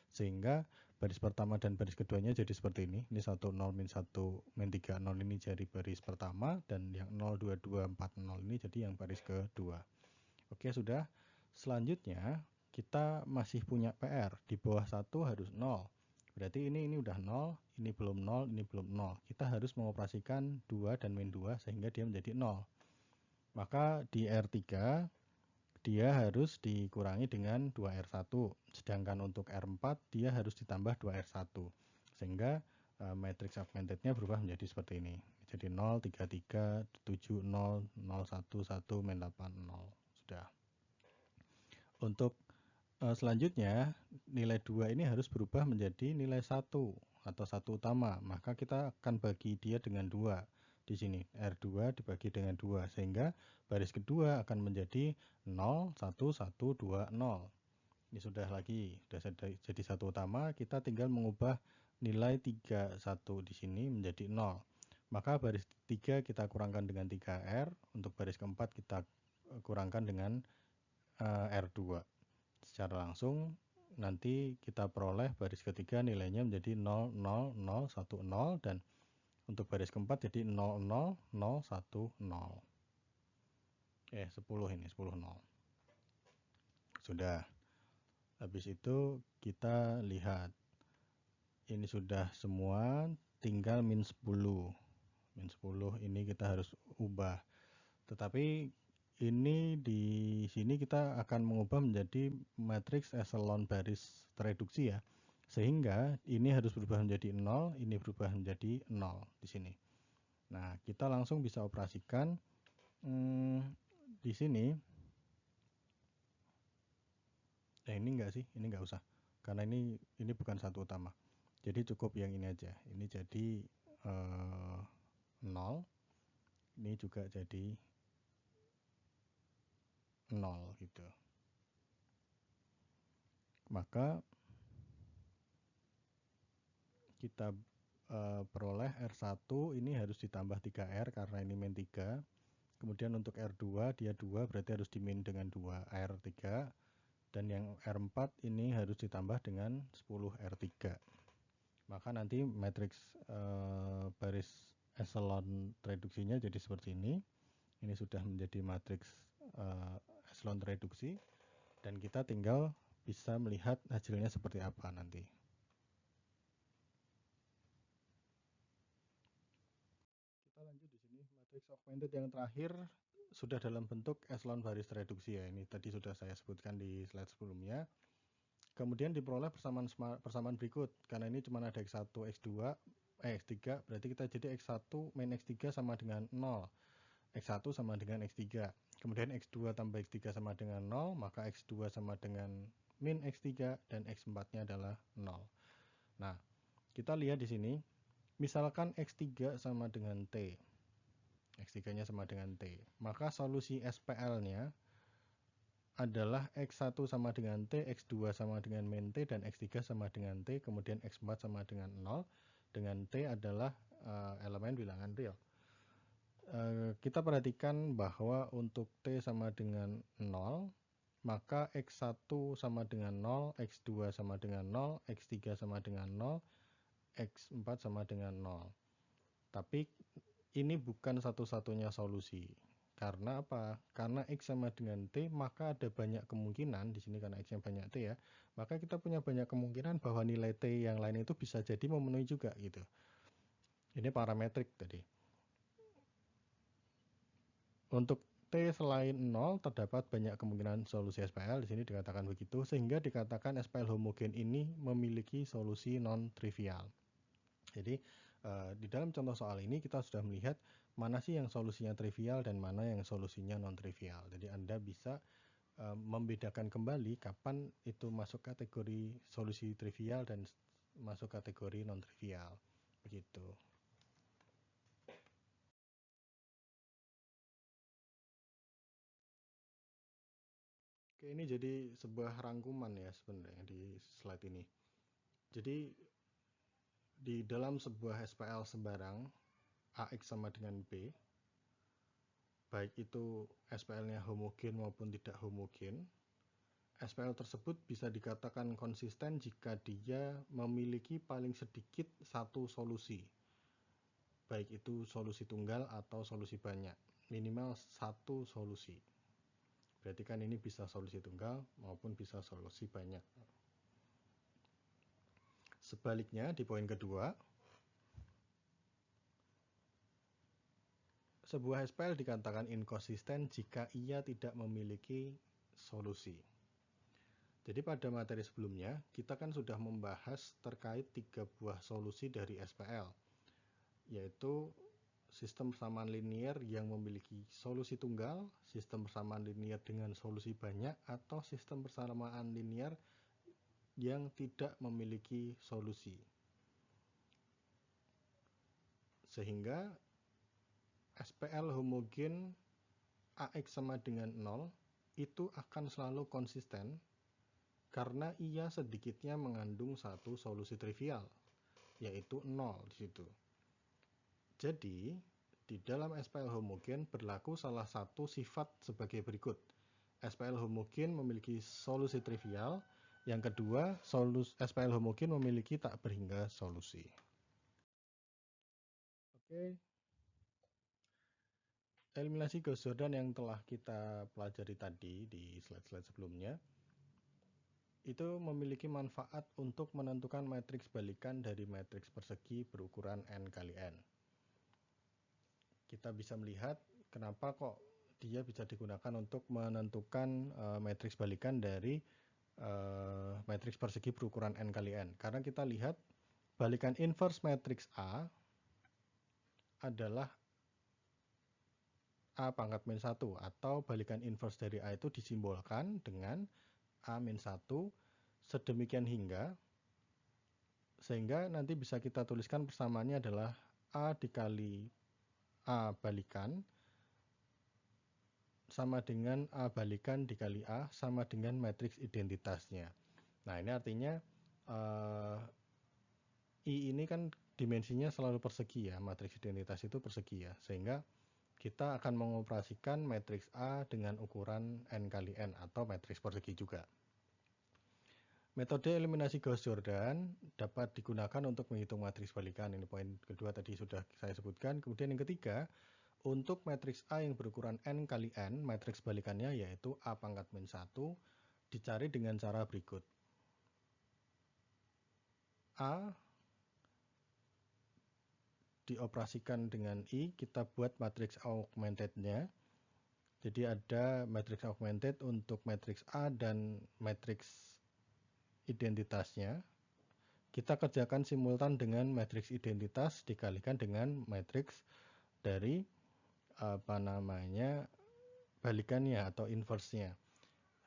sehingga baris pertama dan baris keduanya jadi seperti ini. Ini 1 0 min 1 min 3 0 ini jadi baris pertama, dan yang 0 2 2 4 0 ini jadi yang baris kedua. Oke, sudah. Selanjutnya kita masih punya PR, di bawah 1 harus 0. Berarti ini udah 0, ini belum 0, ini belum 0. Kita harus mengoperasikan 2 dan min 2 sehingga dia menjadi 0. Maka di R3 dia harus dikurangi dengan 2R1, sedangkan untuk R4 dia harus ditambah 2R1, sehingga matrix augmentednya berubah menjadi seperti ini. Jadi 0 3 3 7 0 0 1 1 min 8 0. Sudah. Untuk selanjutnya nilai 2 ini harus berubah menjadi nilai 1 atau satu utama, maka kita akan bagi dia dengan 2. Di sini R2 dibagi dengan 2, sehingga baris kedua akan menjadi 0 1 1 2 0. Ini sudah jadi satu utama, kita tinggal mengubah nilai 3 1 di sini menjadi 0. Maka baris 3 kita kurangkan dengan 3R, untuk baris keempat kita kurangkan dengan R2. Secara langsung nanti kita peroleh baris ketiga nilainya menjadi 0 0 0 1 0, dan untuk baris keempat jadi 0 0 0 1 0. 10 ini 10 0. Sudah. Habis itu kita lihat. Ini sudah semua, tinggal min 10. Min 10 ini kita harus ubah. Tetapi ini di sini kita akan mengubah menjadi matriks eselon baris tereduksi ya. Sehingga ini harus berubah menjadi 0, ini berubah menjadi 0 di sini. Nah, kita langsung bisa operasikan di sini. Ini enggak sih, ini enggak usah. Karena ini bukan satu utama. Jadi cukup yang ini aja. Ini jadi 0. Ini juga jadi 0 gitu. Maka kita peroleh R1 ini harus ditambah 3R karena ini min 3. Kemudian untuk R2 dia 2, berarti harus dimin dengan 2 R3. Dan yang R4 ini harus ditambah dengan 10 R3. Maka nanti matriks baris eselon reduksinya jadi seperti ini. Ini sudah menjadi matriks eselon reduksi, dan kita tinggal bisa melihat hasilnya seperti apa nanti. Matriks augmented yang terakhir sudah dalam bentuk echelon baris reduksi ya. Ini tadi sudah saya sebutkan di slide sebelumnya. Kemudian diperoleh persamaan berikut. Karena ini cuma ada X1, X2, X3, berarti kita jadi X1 min X3 sama dengan 0. X1 sama dengan X3. Kemudian X2 tambah X3 sama dengan 0, maka X2 sama dengan min X3 dan X4-nya adalah 0. Nah, kita lihat di sini, misalkan X3 sama dengan T. X3-nya sama dengan T. Maka solusi SPL-nya adalah X1 sama dengan T, X2 sama dengan min T, dan X3 sama dengan T, kemudian X4 sama dengan 0, dengan T adalah elemen bilangan real. Kita perhatikan bahwa untuk T sama dengan 0, maka X1 sama dengan 0, X2 sama dengan 0, X3 sama dengan 0, X4 sama dengan 0. Tapi ini bukan satu-satunya solusi. Karena apa? Karena X sama dengan T, maka ada banyak kemungkinan, di sini karena X yang banyak T ya, maka kita punya banyak kemungkinan bahwa nilai T yang lain itu bisa jadi memenuhi juga gitu. Ini parametrik tadi. Untuk T selain 0, terdapat banyak kemungkinan solusi SPL, di sini dikatakan begitu, sehingga dikatakan SPL homogen ini memiliki solusi non-trivial. Jadi, di dalam contoh soal ini kita sudah melihat mana sih yang solusinya trivial dan mana yang solusinya non-trivial. Jadi Anda bisa membedakan kembali kapan itu masuk kategori solusi trivial dan masuk kategori non-trivial. Begitu. Oke, ini jadi sebuah rangkuman ya sebenarnya di slide ini. Jadi di dalam sebuah SPL sembarang AX sama dengan B, baik itu SPL-nya homogen maupun tidak homogen, SPL tersebut bisa dikatakan konsisten jika dia memiliki paling sedikit satu solusi, baik itu solusi tunggal atau solusi banyak, minimal satu solusi. Berarti kan ini bisa solusi tunggal maupun bisa solusi banyak. Sebaliknya di poin kedua, sebuah SPL dikatakan inkonsisten jika ia tidak memiliki solusi. Jadi pada materi sebelumnya, kita kan sudah membahas terkait 3 buah solusi dari SPL, yaitu sistem persamaan linear yang memiliki solusi tunggal, sistem persamaan linear dengan solusi banyak, atau sistem persamaan linear yang tidak memiliki solusi. Sehingga SPL homogen AX sama dengan 0 itu akan selalu konsisten karena ia sedikitnya mengandung satu solusi trivial, yaitu 0 di situ. Jadi, di dalam SPL homogen berlaku salah satu sifat sebagai berikut. SPL homogen memiliki solusi trivial, yang kedua, SPL homogen memiliki tak berhingga solusi. Oke. Eliminasi Gauss-Jordan yang telah kita pelajari tadi di slide-slide sebelumnya itu memiliki manfaat untuk menentukan matriks balikan dari matriks persegi berukuran n kali n. Kita bisa melihat kenapa kok dia bisa digunakan untuk menentukan matriks balikan dari matriks persegi berukuran n kali n. Karena kita lihat balikan inverse matriks A adalah A pangkat min 1, atau balikan inverse dari A itu disimbolkan dengan A min 1 sedemikian hingga, sehingga nanti bisa kita tuliskan persamaannya adalah A dikali A balikan sama dengan A balikan dikali A sama dengan matriks identitasnya. Nah, ini artinya I ini kan dimensinya selalu persegi ya, matriks identitas itu persegi ya, sehingga kita akan mengoperasikan matriks A dengan ukuran n kali n atau matriks persegi juga. Metode eliminasi Gauss-Jordan dapat digunakan untuk menghitung matriks balikan. Ini poin kedua tadi sudah saya sebutkan. Kemudian yang ketiga, untuk matriks A yang berukuran n kali n, matriks balikannya yaitu A pangkat min 1, dicari dengan cara berikut. A dioperasikan dengan I, kita buat matriks augmented-nya. Jadi ada matriks augmented untuk matriks A dan matriks identitasnya. Kita kerjakan simultan dengan matriks identitas dikalikan dengan matriks dari balikannya atau inverse-nya.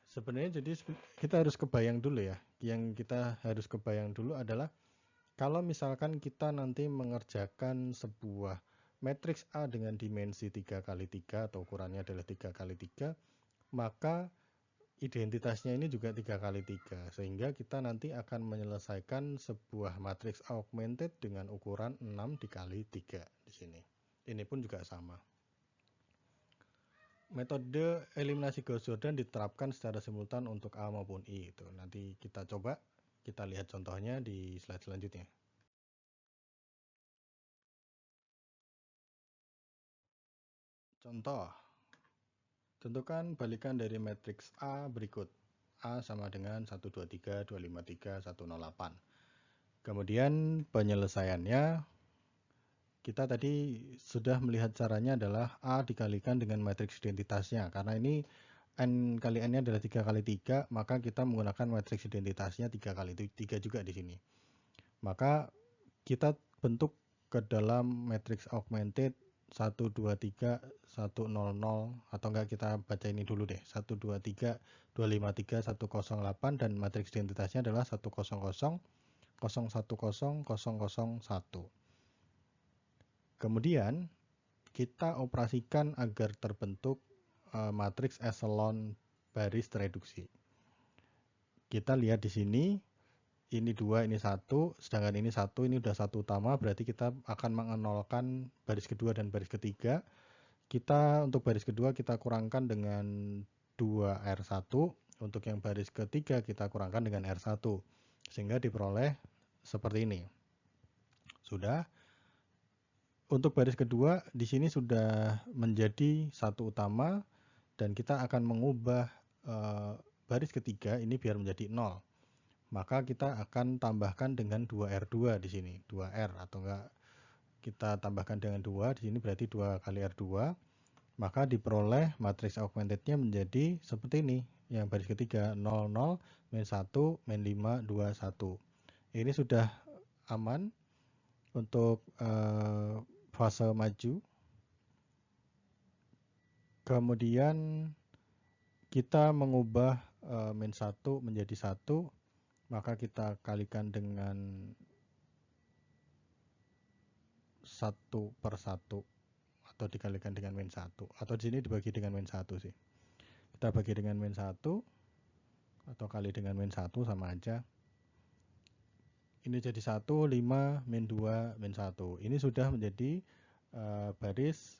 Sebenarnya jadi kita harus kebayang dulu ya. Yang kita harus kebayang dulu adalah kalau misalkan kita nanti mengerjakan sebuah matriks A dengan dimensi 3x3 atau ukurannya adalah 3x3, maka identitasnya ini juga 3x3, sehingga kita nanti akan menyelesaikan sebuah matriks augmented dengan ukuran 6 dikali 3 di sini. Ini pun juga sama. Metode eliminasi Gauss-Jordan diterapkan secara simultan untuk A maupun I. Itu nanti kita coba, kita lihat contohnya di slide selanjutnya. Contoh, tentukan balikan dari matriks A berikut. A sama dengan 123, 253, 108. Kemudian penyelesaiannya, kita tadi sudah melihat caranya adalah A dikalikan dengan matriks identitasnya. Karena ini N kali N-nya adalah 3x3, maka kita menggunakan matriks identitasnya 3x3 juga di sini. Maka kita bentuk ke dalam matriks augmented 1, 2, 3, 1, 0, 0, atau enggak kita baca ini dulu deh, 1, 2, 3, 2, 5, 3, 1, 0, 8, dan matriks identitasnya adalah 1, 0, 0, 0, 1, 0, 0, 1. Kemudian kita operasikan agar terbentuk matriks echelon baris tereduksi. Kita lihat di sini, ini 2, ini 1, sedangkan ini 1, ini udah 1 utama, berarti kita akan mengenolkan baris kedua dan baris ketiga. Kita untuk baris kedua kita kurangkan dengan 2R1, untuk yang baris ketiga kita kurangkan dengan R1, sehingga diperoleh seperti ini. Sudah. Untuk baris kedua di sini sudah menjadi 1 utama, dan kita akan mengubah baris ketiga ini biar menjadi 0. Maka kita akan tambahkan dengan 2R2 di sini, 2R, atau enggak kita tambahkan dengan 2 di sini, berarti 2 kali R2. Maka diperoleh matriks augmentednya menjadi seperti ini. Yang baris ketiga 0, 0, min 1, min 5, 2, 1. Ini sudah aman untuk fase maju. Kemudian kita mengubah min 1 menjadi 1, maka kita kalikan dengan 1/1 atau dikalikan dengan min 1, atau di sini dibagi dengan min 1 sih. Kita bagi dengan min 1 atau kali dengan min 1 sama aja. Ini jadi 1, 5, min 2, min 1. Ini sudah menjadi baris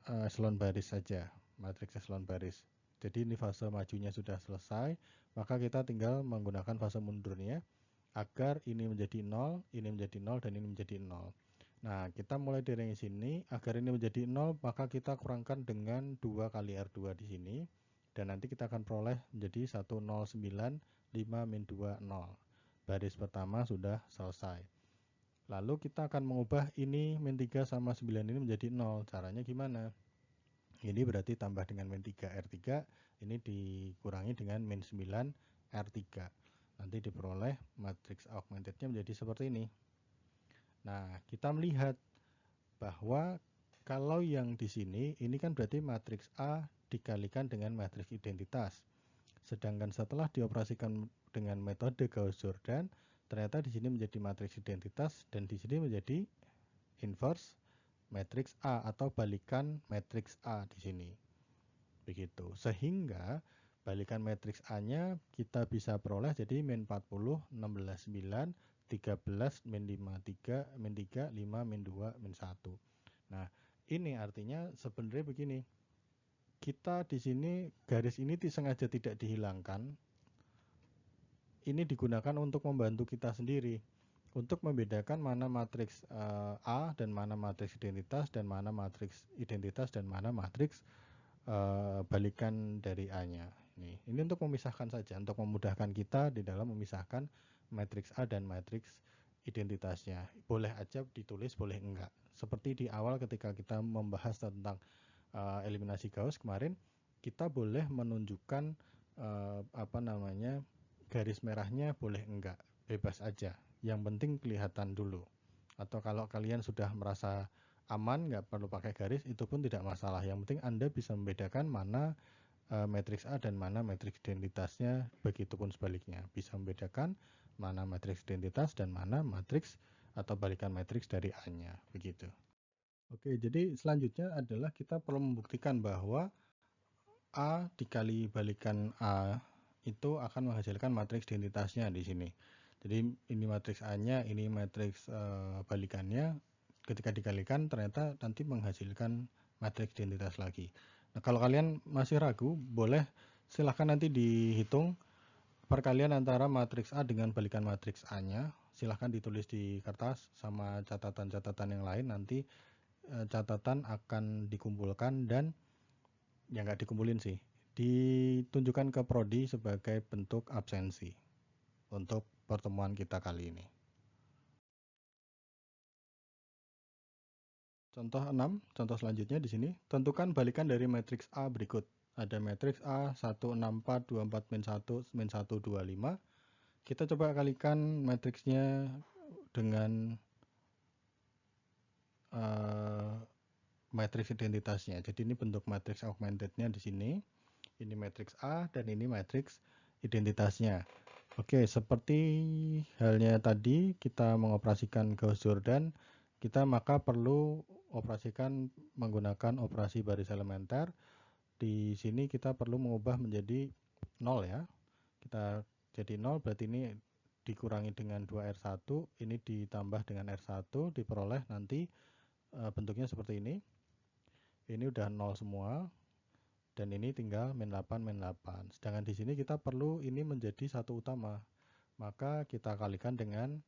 echelon baris saja, matriks echelon baris. Jadi ini fase majunya sudah selesai, maka kita tinggal menggunakan fase mundurnya agar ini menjadi 0, ini menjadi 0, dan ini menjadi 0. Nah, kita mulai dari sini, agar ini menjadi 0, maka kita kurangkan dengan 2 kali R2 di sini, dan nanti kita akan peroleh menjadi 109, 5, min 2, 0. Baris pertama sudah selesai. Lalu kita akan mengubah ini min 3 sama 9 ini menjadi 0. Caranya gimana? Ini berarti tambah dengan min 3 R3, ini dikurangi dengan min 9 R3. Nanti diperoleh matriks augmentednya menjadi seperti ini. Nah, kita melihat bahwa kalau yang di sini, ini kan berarti matriks A dikalikan dengan matriks identitas. Sedangkan setelah dioperasikan dengan metode Gauss-Jordan, ternyata di sini menjadi matriks identitas, dan di sini menjadi inverse matriks A atau balikan matriks A di sini. Begitu. Sehingga balikan matriks A-nya kita bisa peroleh jadi min 40, 16, 9, 13, min 5, 3, min 3, 5, min 2, min 1. Nah, ini artinya sebenarnya begini. Kita di sini, garis ini sengaja tidak dihilangkan. Ini digunakan untuk membantu kita sendiri, untuk membedakan mana matriks A dan mana matriks identitas, dan mana matriks identitas dan mana matriks balikan dari A-nya. Ini untuk memisahkan saja, untuk memudahkan kita di dalam memisahkan matriks A dan matriks identitasnya. Boleh aja ditulis, boleh enggak. Seperti di awal ketika kita membahas tentang eliminasi Gauss kemarin, kita boleh menunjukkan garis merahnya, boleh enggak, bebas aja. Yang penting kelihatan dulu. Atau kalau kalian sudah merasa aman, nggak perlu pakai garis, itu pun tidak masalah. Yang penting Anda bisa membedakan mana matriks A dan mana matriks identitasnya, begitupun sebaliknya. Bisa membedakan mana matriks identitas dan mana matriks atau balikan matriks dari A-nya, begitu. Oke, jadi selanjutnya adalah kita perlu membuktikan bahwa A dikali balikan A itu akan menghasilkan matriks identitasnya di sini. Jadi ini matriks A-nya, ini matriks balikannya. Ketika dikalikan ternyata nanti menghasilkan matriks identitas lagi. Nah, kalau kalian masih ragu, boleh silahkan nanti dihitung perkalian antara matriks A dengan balikan matriks A-nya. Silahkan ditulis di kertas sama catatan-catatan yang lain. Nanti catatan akan dikumpulkan dan ya nggak dikumpulin sih, ditunjukkan ke prodi sebagai bentuk absensi untuk pertemuan kita kali ini. Contoh 6, contoh selanjutnya di sini, tentukan balikan dari matriks A berikut. Ada matriks A 164 24 min 1 min 125. Kita coba kalikan matriksnya dengan matriks identitasnya. Jadi ini bentuk matriks augmentednya di sini. Ini matriks A dan ini matriks identitasnya. Oke, seperti halnya tadi kita mengoperasikan Gauss-Jordan, kita maka perlu operasikan menggunakan operasi baris elementer. Di sini kita perlu mengubah menjadi 0 ya. Kita jadi 0 berarti ini dikurangi dengan 2R1, ini ditambah dengan R1, diperoleh nanti bentuknya seperti ini. Ini udah 0 semua. Dan ini tinggal min 8, min 8. Sedangkan di sini kita perlu ini menjadi satu utama. Maka kita kalikan dengan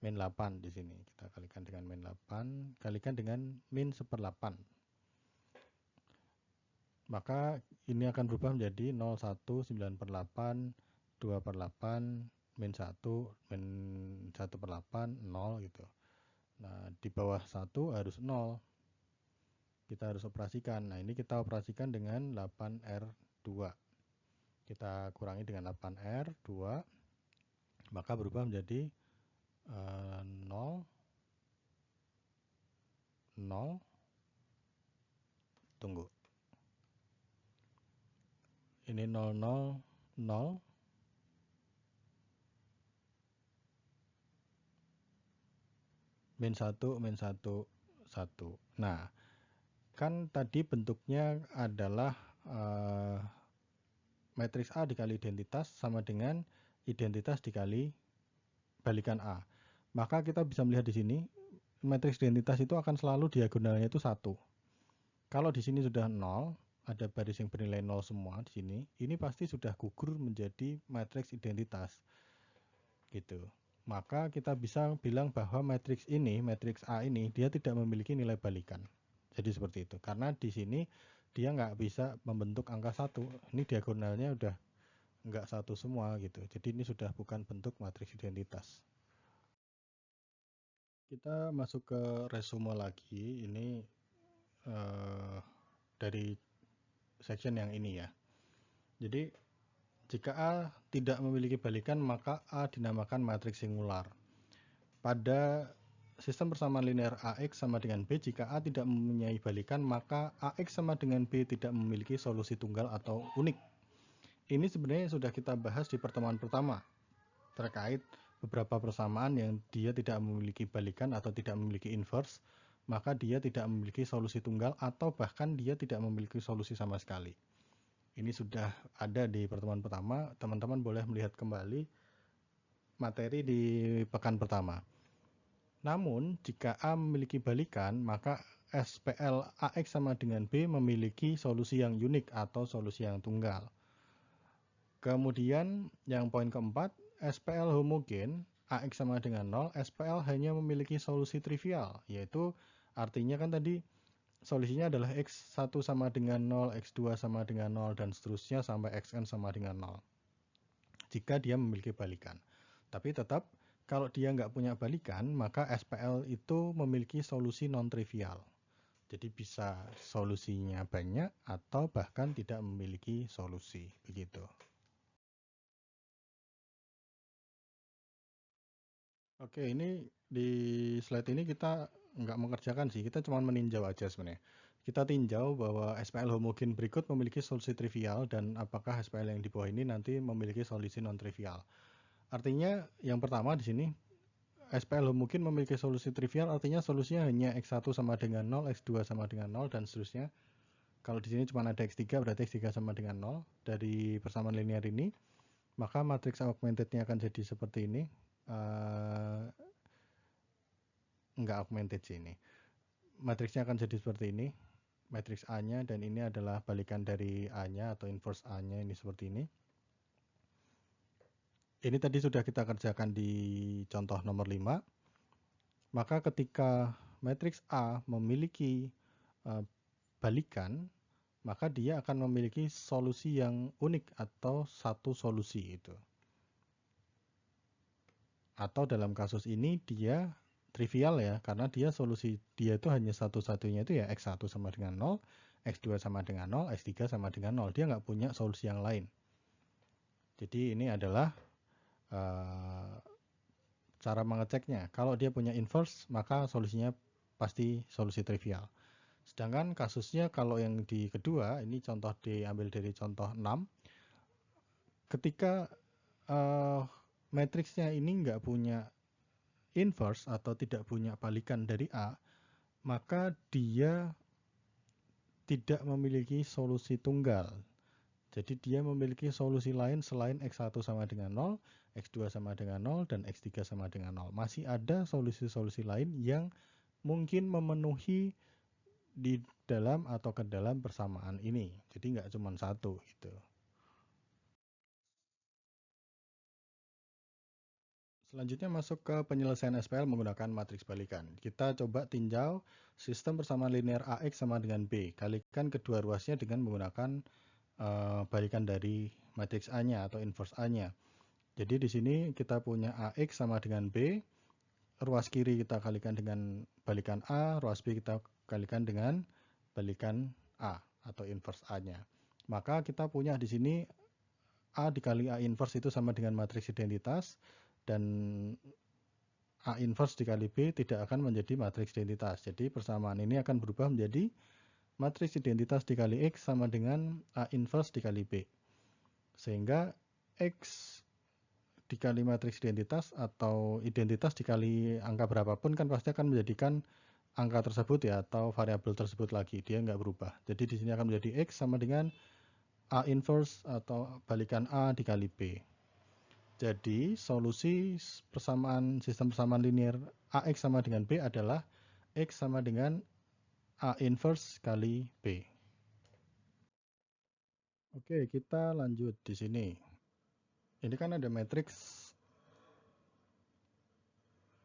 min 8 di sini. Kita kalikan dengan min 8, kalikan dengan min 1/8. Maka ini akan berubah menjadi 0, 1, 9/8, 2/8, min 1, min 1/8, 0 gitu. Nah, di bawah 1 harus 0. Kita harus operasikan. Nah, ini kita operasikan dengan 8R2. Kita kurangi dengan 8R2, maka berubah menjadi 0, 0, tunggu. Ini 0, 0, 0, min 1, min 1, 1. Nah, kan tadi bentuknya adalah matriks A dikali identitas sama dengan identitas dikali balikan A. Maka kita bisa melihat di sini matriks identitas itu akan selalu diagonalnya itu 1. Kalau di sini sudah 0, ada baris yang bernilai 0 semua di sini, ini pasti sudah gugur menjadi matriks identitas. Gitu. Maka kita bisa bilang bahwa matriks ini, matriks A ini, dia tidak memiliki nilai balikan. Jadi seperti itu. Karena di sini dia nggak bisa membentuk angka 1. Ini diagonalnya udah nggak 1 semua gitu. Jadi ini sudah bukan bentuk matriks identitas. Kita masuk ke resume lagi. Ini dari section yang ini ya. Jadi jika A tidak memiliki balikan, maka A dinamakan matriks singular. Pada sistem persamaan linear AX sama dengan B, jika A tidak mempunyai balikan, maka AX sama dengan B tidak memiliki solusi tunggal atau unik. Ini sebenarnya sudah kita bahas di pertemuan pertama terkait beberapa persamaan yang dia tidak memiliki balikan atau tidak memiliki inverse, maka dia tidak memiliki solusi tunggal atau bahkan dia tidak memiliki solusi sama sekali. Ini sudah ada di pertemuan pertama, teman-teman boleh melihat kembali materi di pekan pertama. Namun, jika A memiliki balikan, maka SPL AX sama dengan B memiliki solusi yang unik atau solusi yang tunggal. Kemudian, yang poin keempat, SPL homogen, AX sama dengan 0, SPL hanya memiliki solusi trivial, yaitu artinya kan tadi solusinya adalah X1 sama dengan 0, X2 sama dengan 0, dan seterusnya sampai Xn sama dengan 0. Jika dia memiliki balikan. Tapi tetap kalau dia nggak punya balikan, maka SPL itu memiliki solusi non-trivial. Jadi bisa solusinya banyak atau bahkan tidak memiliki solusi, begitu. Oke, ini di slide ini kita nggak mengerjakan sih, kita cuma meninjau aja sebenarnya. Kita tinjau bahwa SPL homogen berikut memiliki solusi trivial dan apakah SPL yang di bawah ini nanti memiliki solusi non-trivial. Artinya yang pertama di sini SPL homogen memiliki solusi trivial, artinya solusinya hanya X1 sama dengan 0, X2 sama dengan 0 dan seterusnya. Kalau di sini cuma ada X3 berarti X3 sama dengan 0 dari persamaan linear ini, maka matriks augmented-nya akan jadi seperti ini. Enggak augmented sih ini. Matriksnya akan jadi seperti ini. Matriks A-nya dan ini adalah balikan dari A-nya atau inverse A-nya ini seperti ini. Ini tadi sudah kita kerjakan di contoh nomor 5. Maka ketika matriks A memiliki balikan, maka dia akan memiliki solusi yang unik atau satu solusi itu. Atau dalam kasus ini dia trivial ya, karena dia solusi dia itu hanya satu-satunya itu ya X1 sama dengan 0, X2 sama dengan 0, X3 sama dengan 0. Dia nggak punya solusi yang lain. Jadi ini adalah cara mengeceknya. Kalau dia punya inverse, maka solusinya pasti solusi trivial. Sedangkan kasusnya kalau yang di kedua, ini contoh diambil dari contoh 6. Ketika matriksnya ini nggak punya inverse atau tidak punya balikan dari A, maka dia tidak memiliki solusi tunggal. Jadi dia memiliki solusi lain selain X1 sama dengan 0, X2 sama dengan 0, dan X3 sama dengan 0. Masih ada solusi-solusi lain yang mungkin memenuhi di dalam atau ke dalam persamaan ini. Jadi nggak cuma satu gitu. Selanjutnya masuk ke penyelesaian SPL menggunakan matriks balikan. Kita coba tinjau sistem persamaan linear AX sama dengan B. Kalikan kedua ruasnya dengan menggunakan balikan dari matriks A-nya atau inverse A-nya. Jadi di sini kita punya AX sama dengan B. Ruas kiri kita kalikan dengan balikan A, ruas B kita kalikan dengan balikan A atau inverse A-nya. Maka kita punya di sini A dikali A inverse itu sama dengan matriks identitas. Dan A inverse dikali B tidak akan menjadi matriks identitas. Jadi persamaan ini akan berubah menjadi matriks identitas dikali X sama dengan A inverse dikali B. Sehingga X dikali matriks identitas atau identitas dikali angka berapapun kan pasti akan menjadikan angka tersebut ya atau variabel tersebut lagi. Dia nggak berubah. Jadi di sini akan menjadi X sama dengan A inverse atau balikan A dikali B. Jadi solusi sistem persamaan linear AX sama dengan B adalah X sama dengan A inverse kali B. Oke, kita lanjut di sini. Ini kan ada matriks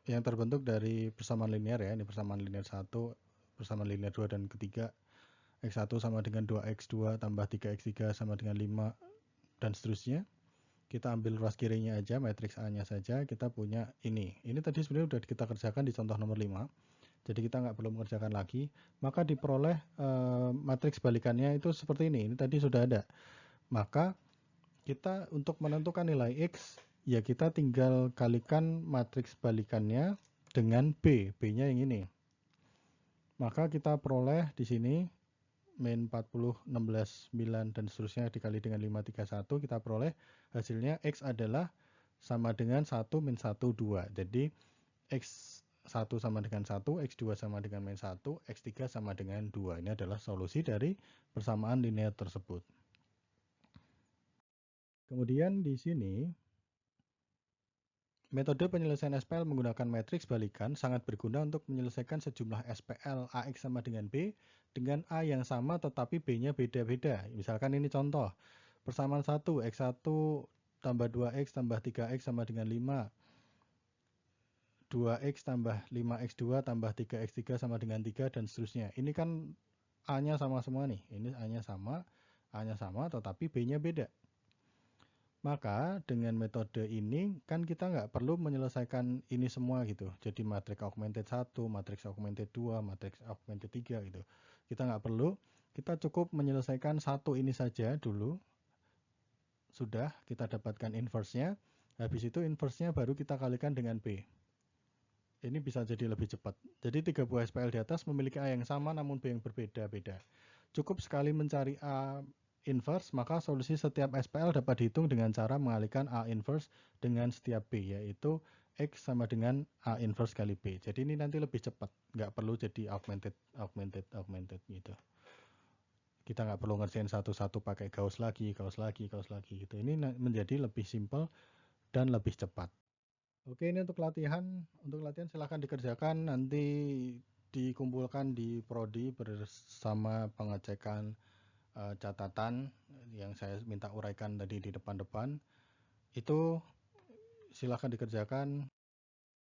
yang terbentuk dari persamaan linear ya. Ini persamaan linear 1, persamaan linear 2 dan ketiga. X1 sama dengan 2X2 tambah 3X3 sama dengan 5 dan seterusnya. Kita ambil ruas kirinya aja, matriks A-nya saja, kita punya ini. Ini tadi sebenarnya sudah kita kerjakan di contoh nomor 5. Jadi kita nggak perlu mengerjakan lagi. Maka diperoleh matriks balikannya itu seperti ini. Ini tadi sudah ada. Maka kita untuk menentukan nilai X, ya kita tinggal kalikan matriks balikannya dengan B. B-nya yang ini. Maka kita peroleh di sini min 40, 16, 9, dan seterusnya dikali dengan 5, 3, 1, kita peroleh hasilnya X adalah sama dengan 1 min 1, 2. Jadi X1 sama dengan 1, X2 sama dengan min 1, X3 sama dengan 2. Ini adalah solusi dari persamaan linear tersebut. Kemudian di sini, metode penyelesaian SPL menggunakan matriks balikan sangat berguna untuk menyelesaikan sejumlah SPL AX sama dengan B dengan A yang sama tetapi B-nya beda-beda. Misalkan ini contoh. Persamaan 1, X1 tambah 2X tambah 3X sama dengan 5. 2X tambah 5X2 tambah 3X3 sama dengan 3 dan seterusnya. Ini kan A-nya sama semua nih. Ini A-nya sama tetapi B-nya beda. Maka dengan metode ini kan kita nggak perlu menyelesaikan ini semua gitu. Jadi matriks augmented 1, matriks augmented 2, matriks augmented 3 gitu. Kita nggak perlu, kita cukup menyelesaikan satu ini saja dulu. Sudah kita dapatkan inverse-nya. Habis itu inverse-nya baru kita kalikan dengan B. Ini bisa jadi lebih cepat. Jadi 3 buah SPL di atas memiliki A yang sama namun B yang berbeda-beda. Cukup sekali mencari A inverse, maka solusi setiap SPL dapat dihitung dengan cara mengalihkan A inverse dengan setiap B, yaitu X sama dengan A inverse kali B. Jadi ini nanti lebih cepat, nggak perlu jadi augmented gitu. Kita nggak perlu ngerjain satu-satu pakai Gauss lagi gitu. Ini menjadi lebih simple dan lebih cepat. Oke, ini untuk latihan. Untuk latihan silahkan dikerjakan, nanti dikumpulkan di prodi bersama pengecekan catatan yang saya minta uraikan tadi di depan-depan. Itu silahkan dikerjakan.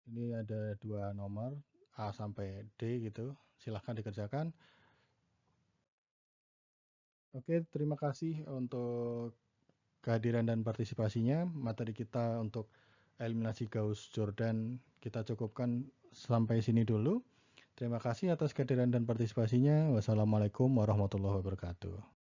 Ini ada 2 nomor, A sampai D gitu. Silahkan dikerjakan. Oke, terima kasih untuk kehadiran dan partisipasinya. Materi kita untuk eliminasi Gauss-Jordan kita cukupkan sampai sini dulu. Terima kasih atas kehadiran dan partisipasinya. Wassalamualaikum warahmatullahi wabarakatuh.